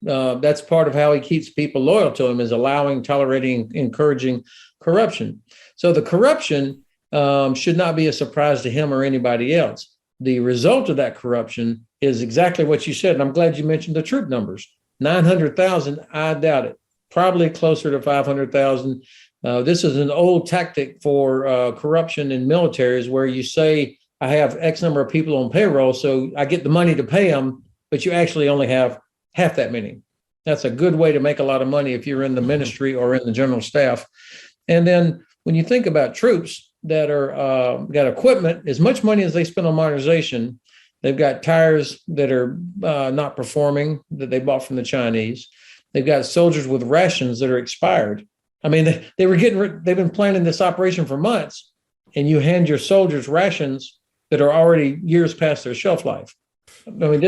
That's part of how he keeps people loyal to him, is allowing, tolerating, encouraging corruption. So the corruption should not be a surprise to him or anybody else. The result of that corruption is exactly what you said. And I'm glad you mentioned the troop numbers. 900,000, I doubt it. Probably closer to 500,000. This is an old tactic for corruption in militaries, where you say, I have X number of people on payroll, so I get the money to pay them, but you actually only have half that many. That's a good way to make a lot of money if you're in the ministry or in the general staff. And then when you think about troops that are got equipment, as much money as they spend on modernization, they've got tires that are not performing that they bought from the Chinese. They've got soldiers with rations that are expired. They've been planning this operation for months, and you hand your soldiers rations that are already years past their shelf life. I mean,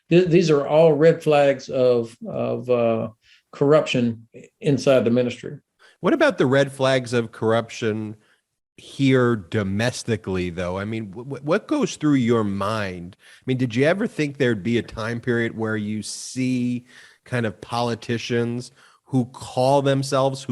these are all red flags of corruption inside the ministry. What about the red flags of corruption here domestically, though? I mean, what goes through your mind? I mean, did you ever think there'd be a time period where you see kind of politicians who cloak themselves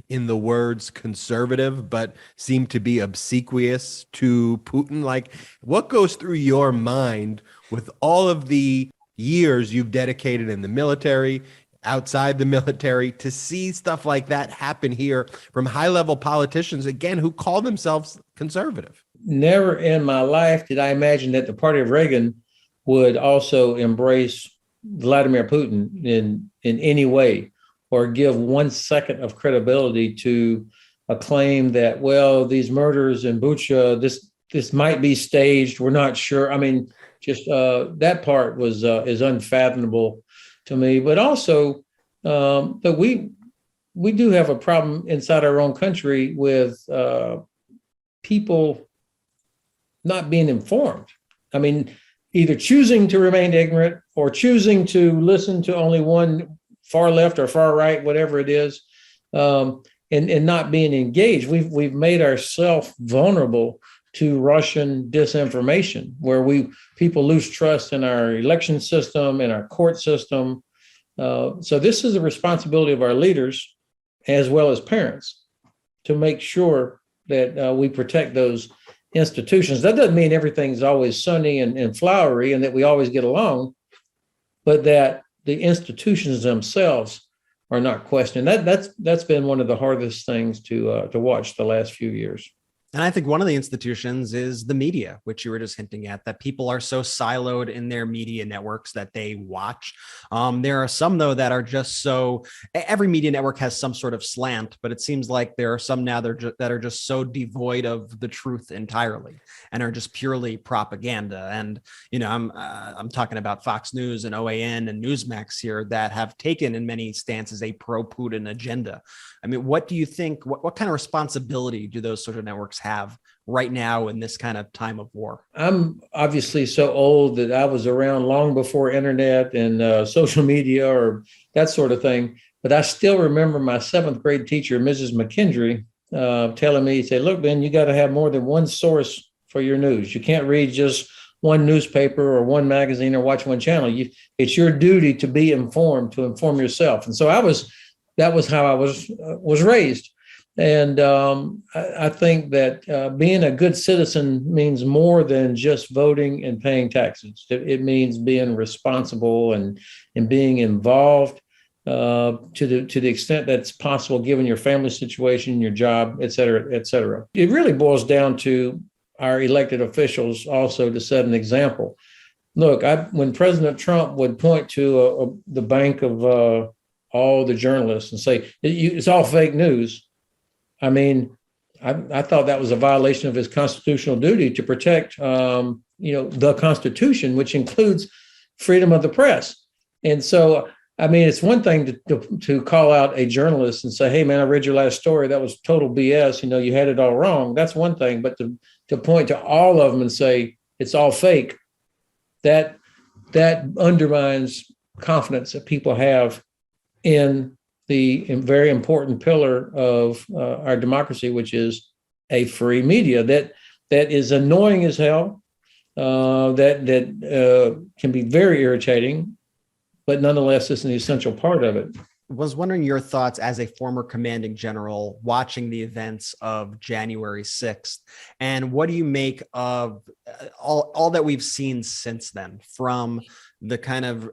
in the words conservative, but seem to be obsequious to Putin? Like, what goes through your mind with all of the years you've dedicated in the military, outside the military, to see stuff like that happen here from high-level politicians, again, who call themselves conservative? Never in my life did I imagine that the party of Reagan would also embrace Vladimir Putin in any way, or give 1 second of credibility to a claim that, well, these murders in Bucha, this might be staged. We're not sure. I mean, just that part is unfathomable to me. But also, but we do have a problem inside our own country with people not being informed. I mean, either choosing to remain ignorant or choosing to listen to only one far left or far right, whatever it is, and not being engaged. We've made ourselves vulnerable to Russian disinformation, where people lose trust in our election system, in our court system. So this is the responsibility of our leaders, as well as parents, to make sure that we protect those institutions. That doesn't mean everything's always sunny and flowery and that we always get along, but that the institutions themselves are not questioned. That's been one of the hardest things to watch the last few years. And I think one of the institutions is the media, which you were just hinting at, that people are so siloed in their media networks that they watch. There are some, though, that are just so, every media network has some sort of slant, but it seems like there are some now that are just so devoid of the truth entirely and are just purely propaganda. And, you know, I'm talking about Fox News and OAN and Newsmax here that have taken in many stances a pro-Putin agenda. I mean, what do you think, what kind of responsibility do those sort of networks have right now in this kind of time of war? I'm obviously so old that I was around long before internet and social media or that sort of thing. But I still remember my 7th grade teacher, Mrs. McKendry, telling me, say, look, Ben, you got to have more than one source for your news. You can't read just one newspaper or one magazine or watch one channel. It's your duty to be informed, to inform yourself. And so that was how I was raised. And I think that being a good citizen means more than just voting and paying taxes. It means being responsible and being involved to the extent that's possible, given your family situation, your job, et cetera, et cetera. It really boils down to our elected officials also to set an example. Look, when President Trump would point to the bank of all the journalists and say, it's all fake news. I mean, I thought that was a violation of his constitutional duty to protect, the Constitution, which includes freedom of the press. And so, I mean, it's one thing to call out a journalist and say, hey, man, I read your last story. That was total BS. You had it all wrong. That's one thing. But to point to all of them and say it's all fake, that undermines confidence that people have in the very important pillar of our democracy, which is a free media that is annoying as hell, that can be very irritating, but nonetheless is an essential part of it. Was wondering your thoughts as a former commanding general watching the events of January 6th, and what do you make of all that we've seen since then, from the kind of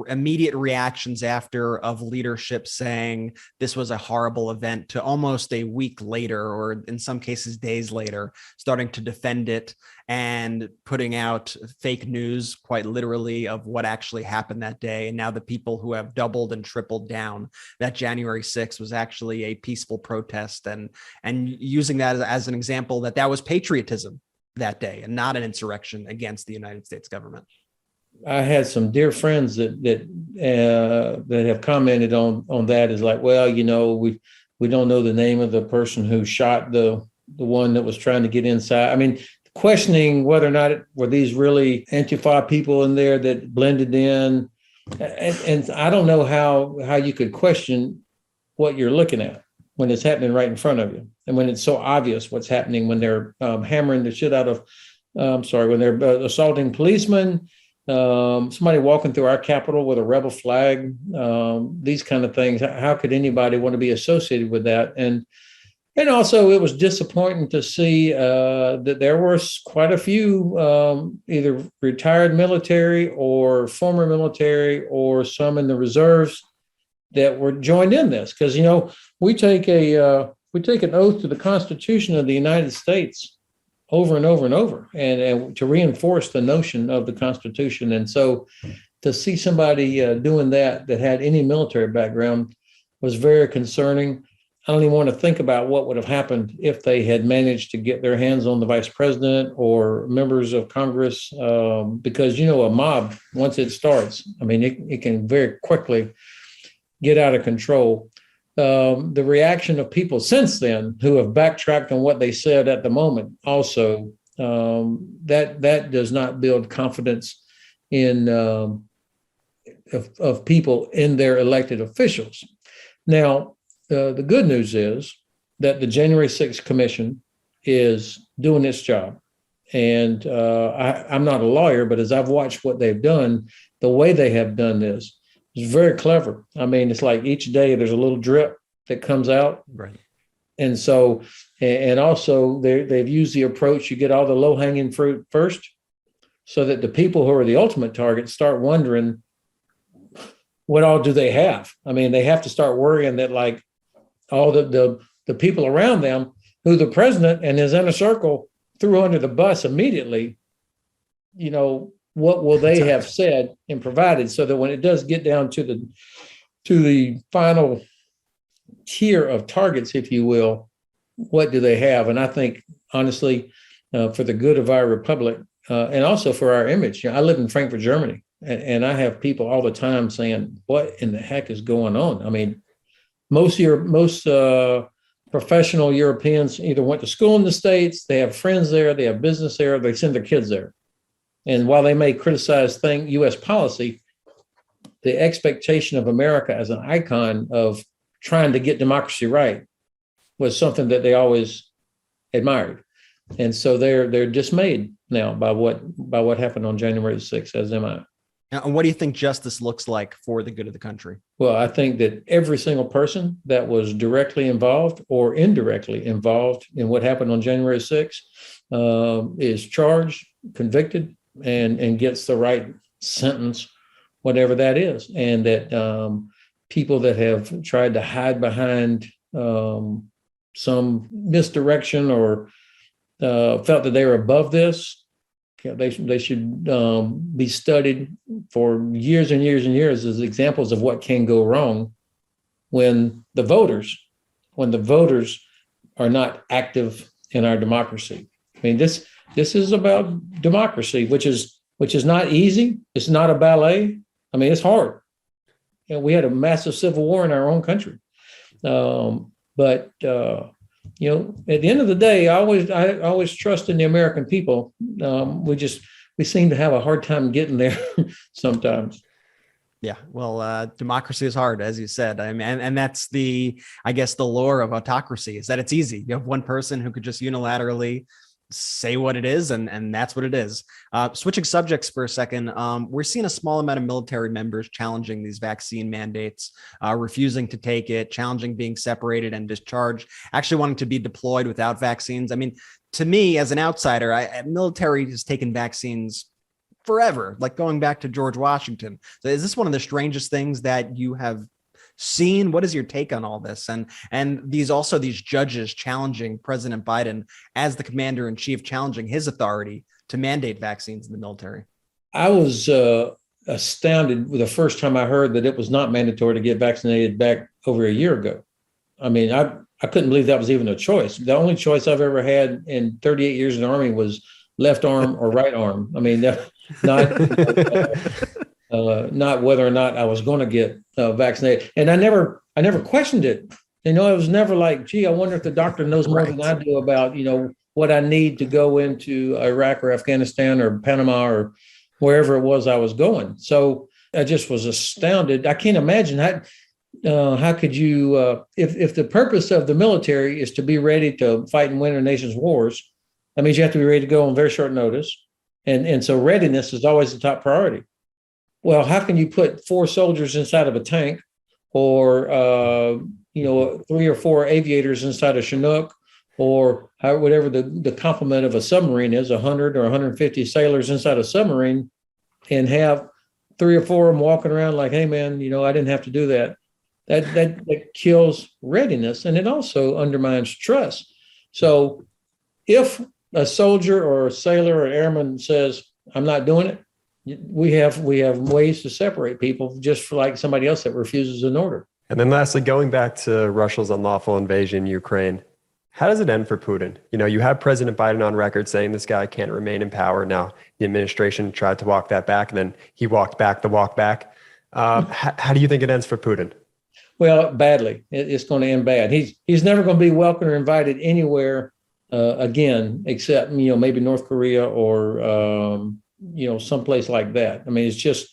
immediate reactions after of leadership saying this was a horrible event to almost a week later, or in some cases days later, starting to defend it and putting out fake news, quite literally, of what actually happened that day. And now the people who have doubled and tripled down that January 6th was actually a peaceful protest, and using that as an example that was patriotism that day and not an insurrection against the United States government. I had some dear friends that have commented on that as like, well, we don't know the name of the person who shot the one that was trying to get inside. I mean, questioning whether or not were these really Antifa people in there that blended in. And I don't know how you could question what you're looking at when it's happening right in front of you, and when it's so obvious what's happening when they're hammering the shit out of, when they're assaulting policemen, somebody walking through our Capitol with a rebel flag, these kind of things. How could anybody want to be associated with that? And also, it was disappointing to see that there were quite a few either retired military or former military or some in the reserves that were joined in this. Because, we take an oath to the Constitution of the United States over and over and over, and to reinforce the notion of the Constitution. And so to see somebody doing that had any military background was very concerning. I don't even want to think about what would have happened if they had managed to get their hands on the vice president or members of Congress, because, a mob, once it starts, it can very quickly get out of control. The reaction of people since then who have backtracked on what they said at the moment also, that does not build confidence in of people in their elected officials. Now, the good news is that the January 6th Commission is doing its job. And I'm not a lawyer, but as I've watched what they've done, the way they have done this is very clever. It's like each day there's a little drip that comes out. Right. And so, and also they've used the approach, you get all the low-hanging fruit first, so that the people who are the ultimate targets start wondering, what all do they have? They have to start worrying that, like, all the people around them who the president and his inner circle threw under the bus immediately, what will they have said and provided, so that when it does get down to the final tier of targets, if you will, what do they have? And I think, honestly, for the good of our republic, and also for our image, I live in Frankfurt, Germany, and I have people all the time saying, what in the heck is going on? Most professional Europeans either went to school in the States, they have friends there, they have business there, they send their kids there. And while they may criticize U.S. policy, the expectation of America as an icon of trying to get democracy right was something that they always admired. And so they're dismayed now by what happened on January 6th, as am I. And what do you think justice looks like for the good of the country? Well, I think that every single person that was directly involved or indirectly involved in what happened on January 6th is charged, convicted, and gets the right sentence, whatever that is. And that people that have tried to hide behind some misdirection or felt that they were above this, they should be studied for years and years and years as examples of what can go wrong when the voters are not active in our democracy. This is about democracy, which is not easy. It's not a ballet. It's hard. We had a massive civil war in our own country, but at the end of the day, I always trust in the American people. We seem to have a hard time getting there sometimes. Yeah, well, democracy is hard, as you said. And that's the lure of autocracy, is that it's easy. You have one person who could just unilaterally say what it is, and that's what it is. Switching subjects for a second, we're seeing a small amount of military members challenging these vaccine mandates, refusing to take it, challenging being separated and discharged, actually wanting to be deployed without vaccines. To me, as an outsider, military has taken vaccines forever, like going back to George Washington. So is this one of the strangest things that you have seen? What is your take on all this? And these judges challenging President Biden as the commander in chief, challenging his authority to mandate vaccines in the military. I was astounded the first time I heard that it was not mandatory to get vaccinated back over a year ago. I couldn't believe that was even a choice. The only choice I've ever had in 38 years in the Army was left arm or right arm. Not whether or not I was going to get vaccinated. And I never questioned it. It was never like, gee, I wonder if the doctor knows more than I do about, what I need to go into Iraq or Afghanistan or Panama or wherever it was I was going. So I just was astounded. I can't imagine how could you, if the purpose of the military is to be ready to fight and win a nation's wars, that means you have to be ready to go on very short notice. And so readiness is always the top priority. Well, how can you put 4 soldiers inside of a tank or, 3 or 4 aviators inside a Chinook or whatever the complement of a submarine is, 100 or 150 sailors inside a submarine, and have 3 or 4 of them walking around like, hey, man, I didn't have to do that. That kills readiness, and it also undermines trust. So if a soldier or a sailor or airman says, I'm not doing it, we have ways to separate people, just for like somebody else that refuses an order. And then lastly, going back to Russia's unlawful invasion of Ukraine, how does it end for Putin? You have President Biden on record saying this guy can't remain in power. Now, the administration tried to walk that back, and then he walked back the walk back. How do you think it ends for Putin? Well, badly. It's going to end bad. He's never going to be welcome or invited anywhere again, except maybe North Korea or someplace like that. I mean, it's just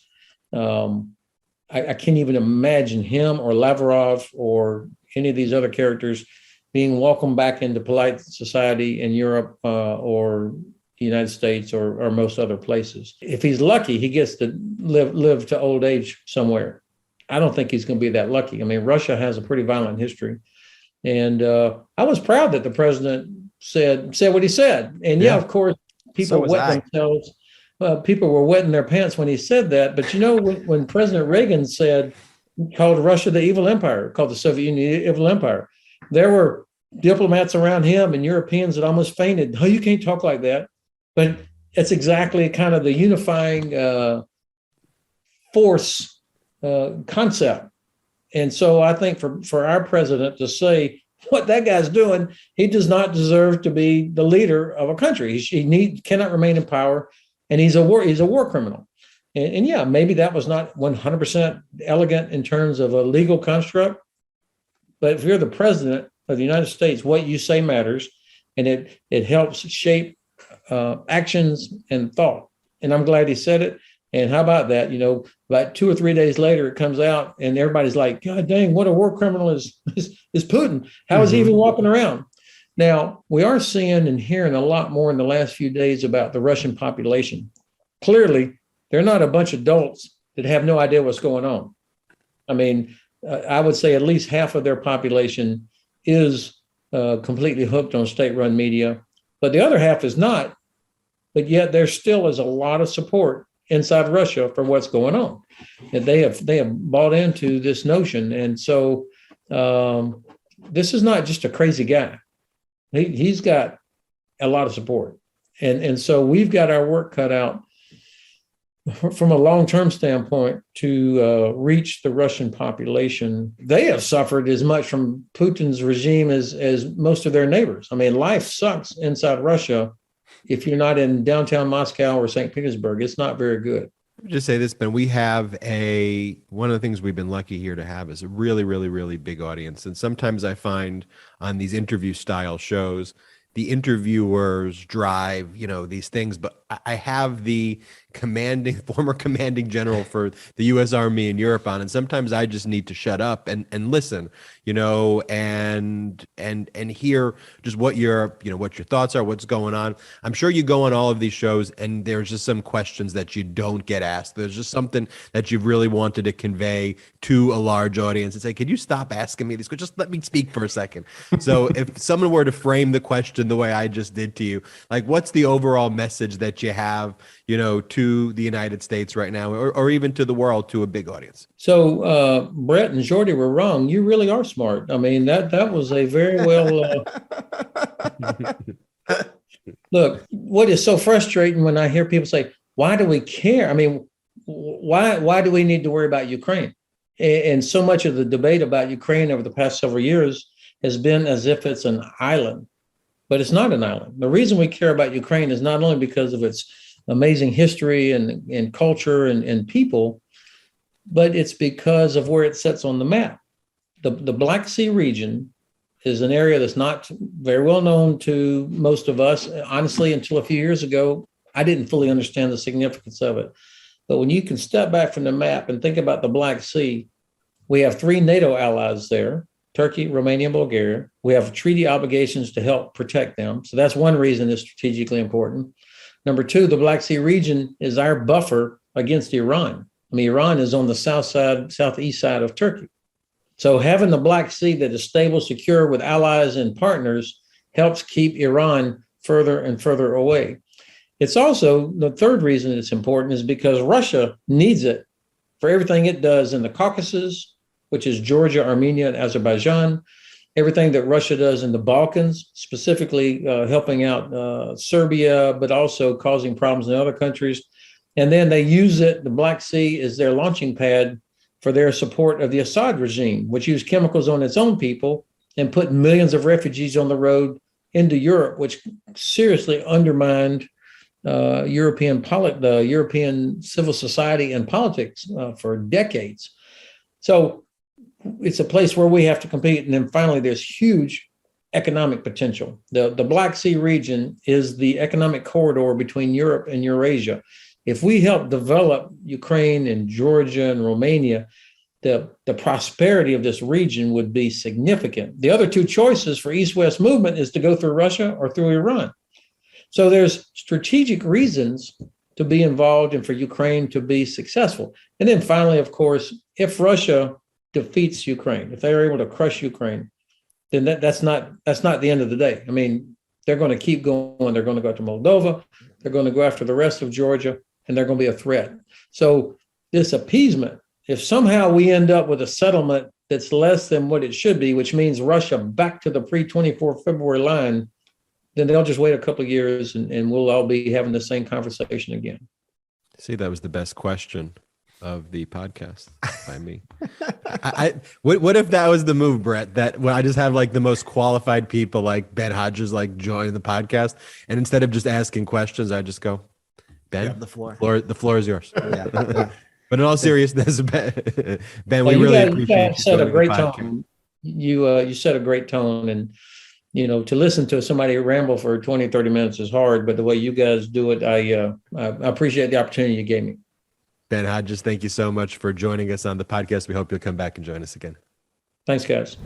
I can't even imagine him or Lavrov or any of these other characters being welcomed back into polite society in Europe or the United States or most other places. If he's lucky, he gets to live to old age somewhere. I don't think he's going to be that lucky. I mean, Russia has a pretty violent history. And I was proud that the president said what he said. And yeah, of course, people wet themselves. People were wetting their pants when he said that. But when President Reagan called Russia the evil empire, called the Soviet Union the evil empire, there were diplomats around him and Europeans that almost fainted. Oh, you can't talk like that. But it's exactly kind of the unifying force concept. And so I think for our president to say what that guy's doing, he does not deserve to be the leader of a country. He cannot remain in power, and he's a war criminal. And yeah, maybe that was not 100% elegant in terms of a legal construct, but if you're the president of the United States, what you say matters, and it helps shape actions and thought. And I'm glad he said it. And how about that? About 2 or 3 days later, it comes out and everybody's like, God dang, what a war criminal is Putin. How is he even walking around? Now, we are seeing and hearing a lot more in the last few days about the Russian population. Clearly, they're not a bunch of adults that have no idea what's going on. I mean, I would say at least half of their population is completely hooked on state-run media, but the other half is not. But yet there still is a lot of support inside Russia for what's going on. And they have bought into this notion. And so this is not just a crazy guy. He's got a lot of support. And so we've got our work cut out from a long-term standpoint to reach the Russian population. They have suffered as much from Putin's regime as most of their neighbors. I mean, life sucks inside Russia. If you're not in downtown Moscow or St. Petersburg, it's not very good. Just say this, Ben, we have one of the things we've been lucky here to have is a really, really, really big audience. And sometimes I find on these interview style shows, the interviewers drive, these things, but I have the former commanding general for the U.S. Army in Europe on, and sometimes I just need to shut up and listen, and hear just what your thoughts are, what's going on. I'm sure you go on all of these shows and there's just some questions that you don't get asked. There's just something that you really wanted to convey to a large audience and say, could you stop asking me these questions? Just let me speak for a second. So if someone were to frame the question the way I just did to you, like what's the overall message that you have, to the United States right now, or even to the world, to a big audience? So Brett and Jordy were wrong. You really are smart. I mean, that was a very well. Look, what is so frustrating when I hear people say, "Why do we care?" I mean, why do we need to worry about Ukraine? And so much of the debate about Ukraine over the past several years has been as if it's an island, but it's not an island. The reason we care about Ukraine is not only because of its amazing history and culture and people, but it's because of where it sits on the map. The Black Sea region is an area that's not very well known to most of us. Honestly, until a few years ago, I didn't fully understand the significance of it. But when you can step back from the map and think about the Black Sea, we have 3 NATO allies there: Turkey, Romania, and Bulgaria. We have treaty obligations to help protect them. So that's one reason it's strategically important. Number 2, the Black Sea region is our buffer against Iran. I mean, Iran is on the southeast side of Turkey. So having the Black Sea that is stable, secure, with allies and partners helps keep Iran further and further away. It's also, the third reason it's important is because Russia needs it for everything it does in the Caucasus, which is Georgia, Armenia, and Azerbaijan, everything that Russia does in the Balkans, specifically helping out Serbia, but also causing problems in other countries. And then they use it, the Black Sea, as their launching pad for their support of the Assad regime, which used chemicals on its own people and put millions of refugees on the road into Europe, which seriously undermined the European civil society and politics for decades. So it's a place where we have to compete. And then finally, there's huge economic potential. The Black Sea region is the economic corridor between Europe and Eurasia. If we help develop Ukraine and Georgia and Romania, the prosperity of this region would be significant. The other 2 choices for East-West movement is to go through Russia or through Iran. So there's strategic reasons to be involved and for Ukraine to be successful. And then finally, of course, if Russia defeats Ukraine, if they're able to crush Ukraine, then that's not the end of the day. I mean, they're going to keep going. They're going to go to Moldova. They're going to go after the rest of Georgia, and they're going to be a threat. So this appeasement, if somehow we end up with a settlement that's less than what it should be, which means Russia back to the pre-24 February line, then they'll just wait a couple of years and we'll all be having the same conversation again. See, that was the best question of the podcast by me. What if that was the move, Brett? That when I just have like the most qualified people like Ben Hodges like join the podcast, and instead of just asking questions, I just go, Ben, the floor. The floor is yours. Yeah. But in all seriousness, Ben, Well, we really you appreciate you set a joining great the podcast. tone. You set a great tone, and to listen to somebody ramble for 20, 30 minutes is hard, but the way you guys do it, I appreciate the opportunity you gave me. Ben Hodges, thank you so much for joining us on the podcast. We hope you'll come back and join us again. Thanks, guys.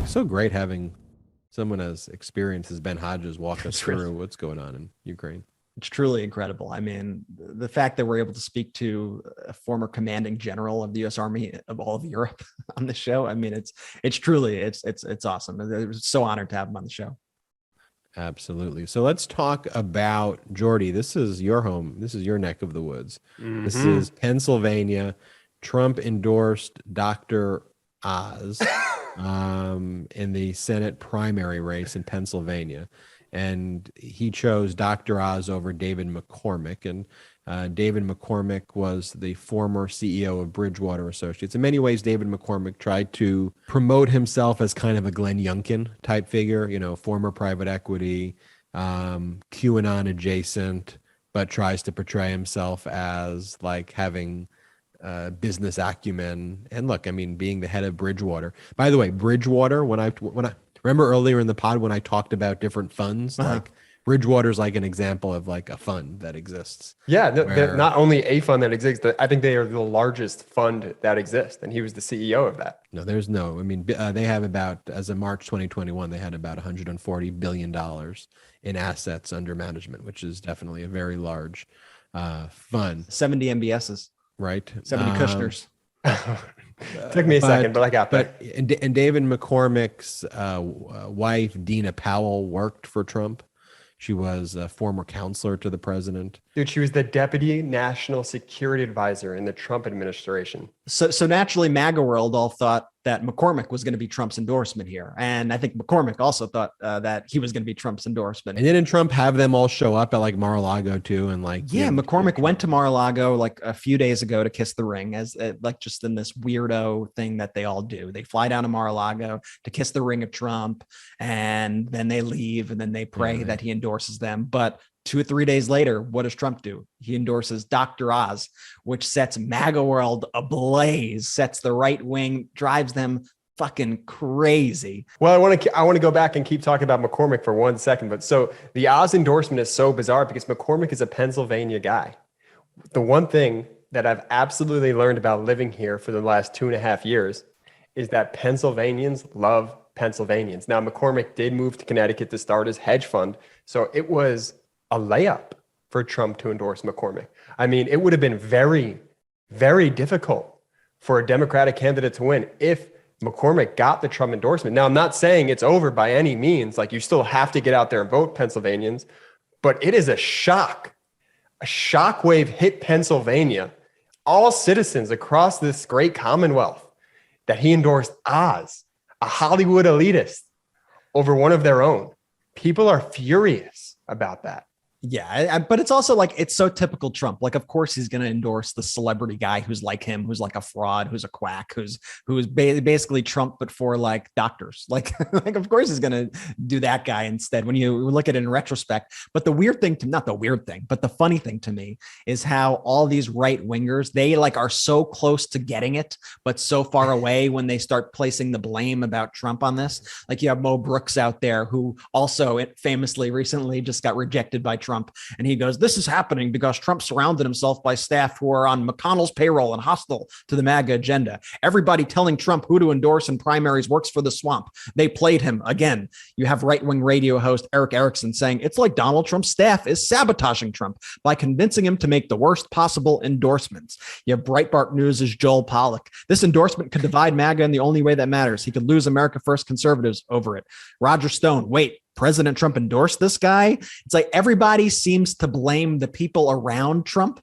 So great having someone as experienced as Ben Hodges walk us through what's going on in Ukraine. It's truly incredible. I mean, the fact that we're able to speak to a former commanding general of the U.S. Army of all of Europe on the show, I mean, it's truly awesome. I'm so honored to have him on the show. Absolutely. So let's talk about Jordy. This is your home. This is your neck of the woods. Mm-hmm. This is Pennsylvania. Trump endorsed Dr. Oz in the Senate primary race in Pennsylvania. And he chose Dr. Oz over David McCormick. And David McCormick was the former CEO of Bridgewater Associates. In many ways, David McCormick tried to promote himself as kind of a Glenn Youngkin type figure, former private equity, QAnon adjacent, but tries to portray himself as like having business acumen. And look, I mean, being the head of Bridgewater. By the way, Bridgewater, when I remember earlier in the pod when I talked about different funds, like Bridgewater's like an example of like a fund that exists. Yeah, they're not only a fund that exists, I think they are the largest fund that exists, and he was the CEO of that. No, I mean, they have about, as of March 2021, they had about $140 billion in assets under management, which is definitely a very large fund. 70 MBSs, right? 70 Kushners. Took me a second, but I got there. And David McCormick's wife, Dina Powell, worked for Trump. She was a former counselor to the president. Dude, she was the deputy national security advisor in the Trump administration. So naturally, MAGA world all thought that McCormick was going to be Trump's endorsement here. And I think McCormick also thought that he was going to be Trump's endorsement. And didn't Trump have them all show up at like Mar-a-Lago too? And like, yeah, McCormick went to Mar-a-Lago like a few days ago to kiss the ring, as like just in this weirdo thing that they all do. They fly down to Mar-a-Lago to kiss the ring of Trump, and then they leave, and then they pray that he endorses them. But 2 or 3 days later, what does Trump do? He endorses Dr. Oz, which sets MAGA world ablaze, sets the right wing, drives them fucking crazy. Well, I want to go back and keep talking about McCormick for 1 second. But so the Oz endorsement is so bizarre because McCormick is a Pennsylvania guy. The one thing that I've absolutely learned about living here for the last 2.5 years is that Pennsylvanians love Pennsylvanians. Now, McCormick did move to Connecticut to start his hedge fund. So it was a layup for Trump to endorse McCormick. I mean, it would have been very, very difficult for a Democratic candidate to win if McCormick got the Trump endorsement. Now, I'm not saying it's over by any means. Like, you still have to get out there and vote, Pennsylvanians, but it is a shock. A shockwave hit Pennsylvania, all citizens across this great Commonwealth, that he endorsed Oz, a Hollywood elitist, over one of their own. People are furious about that. Yeah, but it's also like, it's so typical Trump. Like, of course, he's going to endorse the celebrity guy who's like him, who's like a fraud, who's a quack, who's basically Trump, but for like doctors. Like of course he's going to do that guy instead when you look at it in retrospect. But the weird thing not the weird thing, but the funny thing to me is how all these right wingers, they like are so close to getting it, but so far away when they start placing the blame about Trump on this. Like, you have Mo Brooks out there who also famously recently just got rejected by Trump. And he goes, this is happening because Trump surrounded himself by staff who are on McConnell's payroll and hostile to the MAGA agenda. Everybody telling Trump who to endorse in primaries works for the swamp. They played him again. You have right-wing radio host Eric Erickson saying it's like Donald Trump's staff is sabotaging Trump by convincing him to make the worst possible endorsements. You have Breitbart News' Joel Pollack. This endorsement could divide MAGA in the only way that matters. He could lose America First conservatives over it. Roger Stone, wait, President Trump endorsed this guy? It's like everybody seems to blame the people around Trump,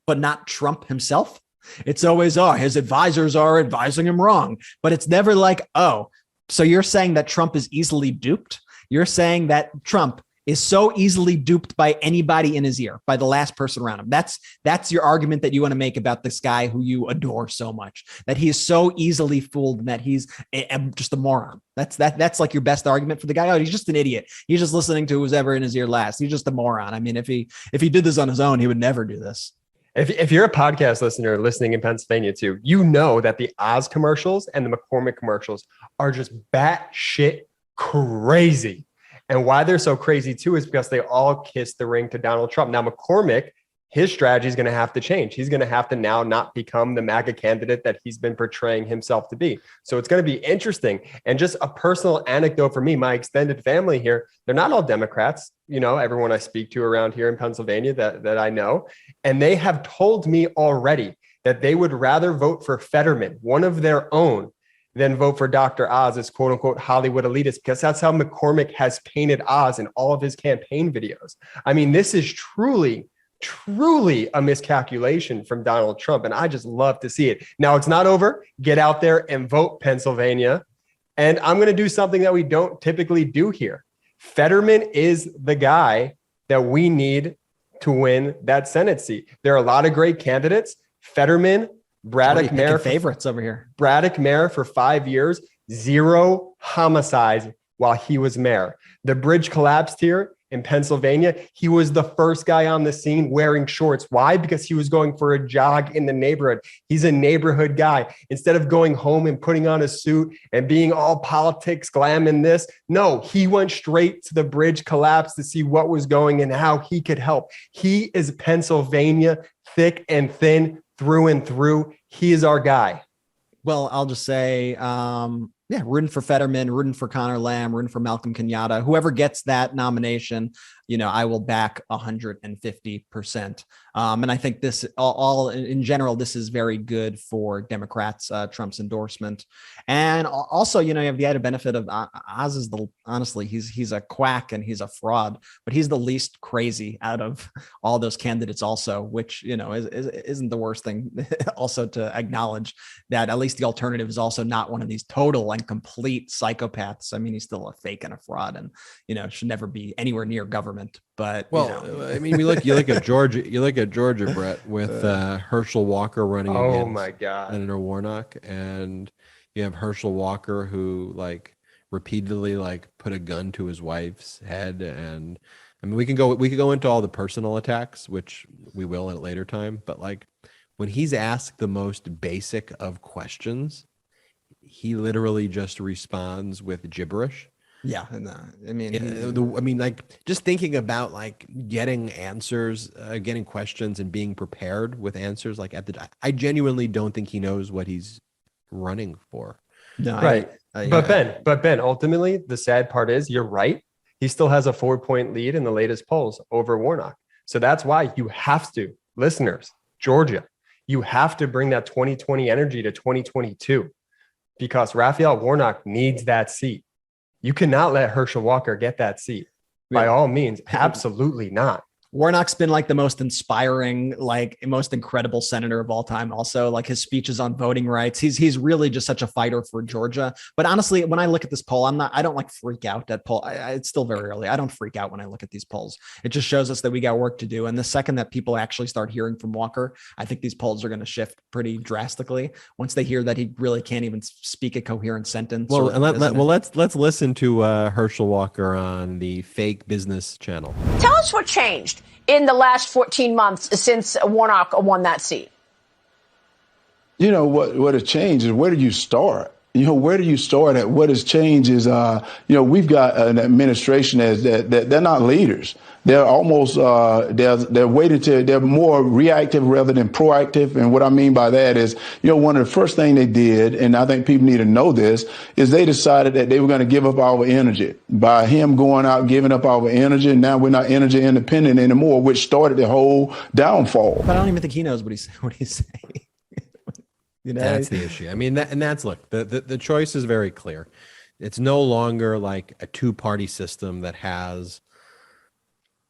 but not Trump himself. It's always, oh, his advisors are advising him wrong. But it's never like, oh, so you're saying that Trump is easily duped? You're saying that Trump is so easily duped by anybody in his ear, by the last person around him. That's your argument that you want to make about this guy who you adore so much, that he is so easily fooled and that he's just a moron. That's like your best argument for the guy. Oh, he's just an idiot. He's just listening to who's ever in his ear last. He's just a moron. I mean, if he did this on his own, he would never do this. If you're a podcast listener listening in Pennsylvania too, you know that the Oz commercials and the McCormick commercials are just batshit crazy. And why they're so crazy too is because they all kiss the ring to Donald Trump. Now, McCormick, his strategy is going to have to change. He's going to have to now not become the MAGA candidate that he's been portraying himself to be. So it's going to be interesting. And just a personal anecdote for me, my extended family here, they're not all Democrats. You know, everyone I speak to around here in Pennsylvania that I know, and they have told me already that they would rather vote for Fetterman, one of their own, than vote for Dr. Oz as quote unquote Hollywood elitist, because that's how McCormick has painted Oz in all of his campaign videos. I mean, this is truly a miscalculation from Donald Trump. And I just love to see it. Now, it's not over. Get out there and vote, Pennsylvania. And I'm going to do something that we don't typically do here. Fetterman is the guy that we need to win that Senate seat. There are a lot of great candidates. Fetterman, Braddock Mayor, favorites over here. Braddock Mayor for 5 years, 0 homicides while he was mayor. The bridge collapsed here in Pennsylvania. He was the first guy on the scene wearing shorts. Why? Because he was going for a jog in the neighborhood. He's a neighborhood guy. Instead of going home and putting on a suit and being all politics, glam in this, no, he went straight to the bridge collapse to see what was going and how he could help. He is Pennsylvania, thick and thin, through and through. He is our guy. Well, I'll just say, rooting for Fetterman, rooting for Connor Lamb, rooting for Malcolm Kenyatta, whoever gets that nomination, I will back 150%. And I think this all in general, this is very good for Democrats, Trump's endorsement. And also, you have the added benefit of Oz is honestly, he's a quack and he's a fraud, but he's the least crazy out of all those candidates also, which, isn't the worst thing also to acknowledge that at least the alternative is also not one of these total and complete psychopaths. I mean, he's still a fake and a fraud and, should never be anywhere near government. But I mean, you look at Georgia, Brett, with Herschel Walker running against Senator Warnock, and you have Herschel Walker who repeatedly put a gun to his wife's head, and I mean we could go into all the personal attacks, which we will at a later time, but when he's asked the most basic of questions, he literally just responds with gibberish. Yeah, and I mean, I mean, like just thinking about like getting answers, getting questions, and being prepared with answers. Like I genuinely don't think he knows what he's running for. no, Right. But Ben, ultimately, the sad part is you're right. He still has a 4-point lead in the latest polls over Warnock. So that's why you have to, listeners, Georgia, you have to bring that 2020 energy to 2022 because Raphael Warnock needs that seat. You cannot let Herschel Walker get that seat. By all means, absolutely not. Warnock's been like the most inspiring, like most incredible senator of all time. Also, like his speeches on voting rights. He's really just such a fighter for Georgia. But honestly, when I look at this poll, I don't like freak out at poll. It's still very early. I don't freak out when I look at these polls. It just shows us that we got work to do. And the second that people actually start hearing from Walker, I think these polls are going to shift pretty drastically once they hear that he really can't even speak a coherent sentence. Well, let's listen to Herschel Walker on the fake business channel. Tell us what changed in the last 14 months since Warnock won that seat. You know, what has changed is where do you start? You know, where do you start at? What has changed is, we've got an administration that they're not leaders. They're almost, they're waiting they're more reactive rather than proactive. And what I mean by that is, one of the first things they did, and I think people need to know this, is they decided that they were going to give up our energy. By him going out, giving up our energy, now we're not energy independent anymore, which started the whole downfall. But I don't even think he knows what he's saying. That's the issue. I mean, look, the choice is very clear. It's no longer like a two-party system that has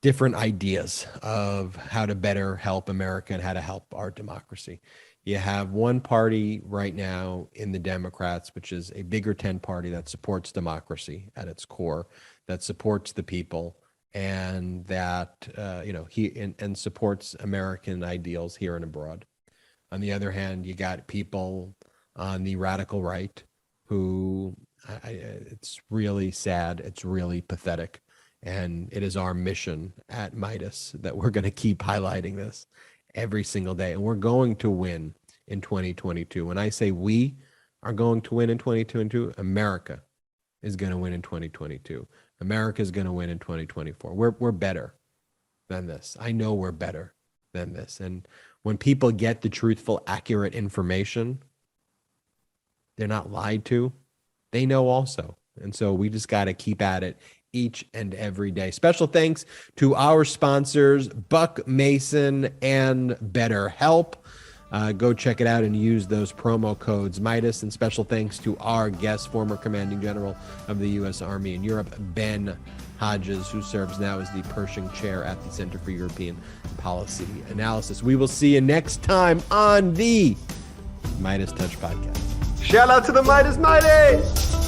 different ideas of how to better help America and how to help our democracy. You have one party right now in the Democrats, which is a bigger tent party that supports democracy at its core, that supports the people, and that and supports American ideals here and abroad. On the other hand, you got people on the radical right who it's really sad. It's really pathetic. And it is our mission at Midas that we're going to keep highlighting this every single day. And we're going to win in 2022. When I say we are going to win in 2022, America is going to win in 2022. America is going to win in 2024. We're better than this. I know we're better than this. And when people get the truthful, accurate information, they're not lied to. They know also. And so we just got to keep at it each and every day. Special thanks to our sponsors, Buck Mason and BetterHelp. Go check it out and use those promo codes Midas. And special thanks to our guest, former commanding general of the U.S. Army in Europe, Ben Hodges, who serves now as the Pershing Chair at the Center for European Policy Analysis. We will see you next time on the Midas Touch Podcast. Shout out to the Midas Mighty!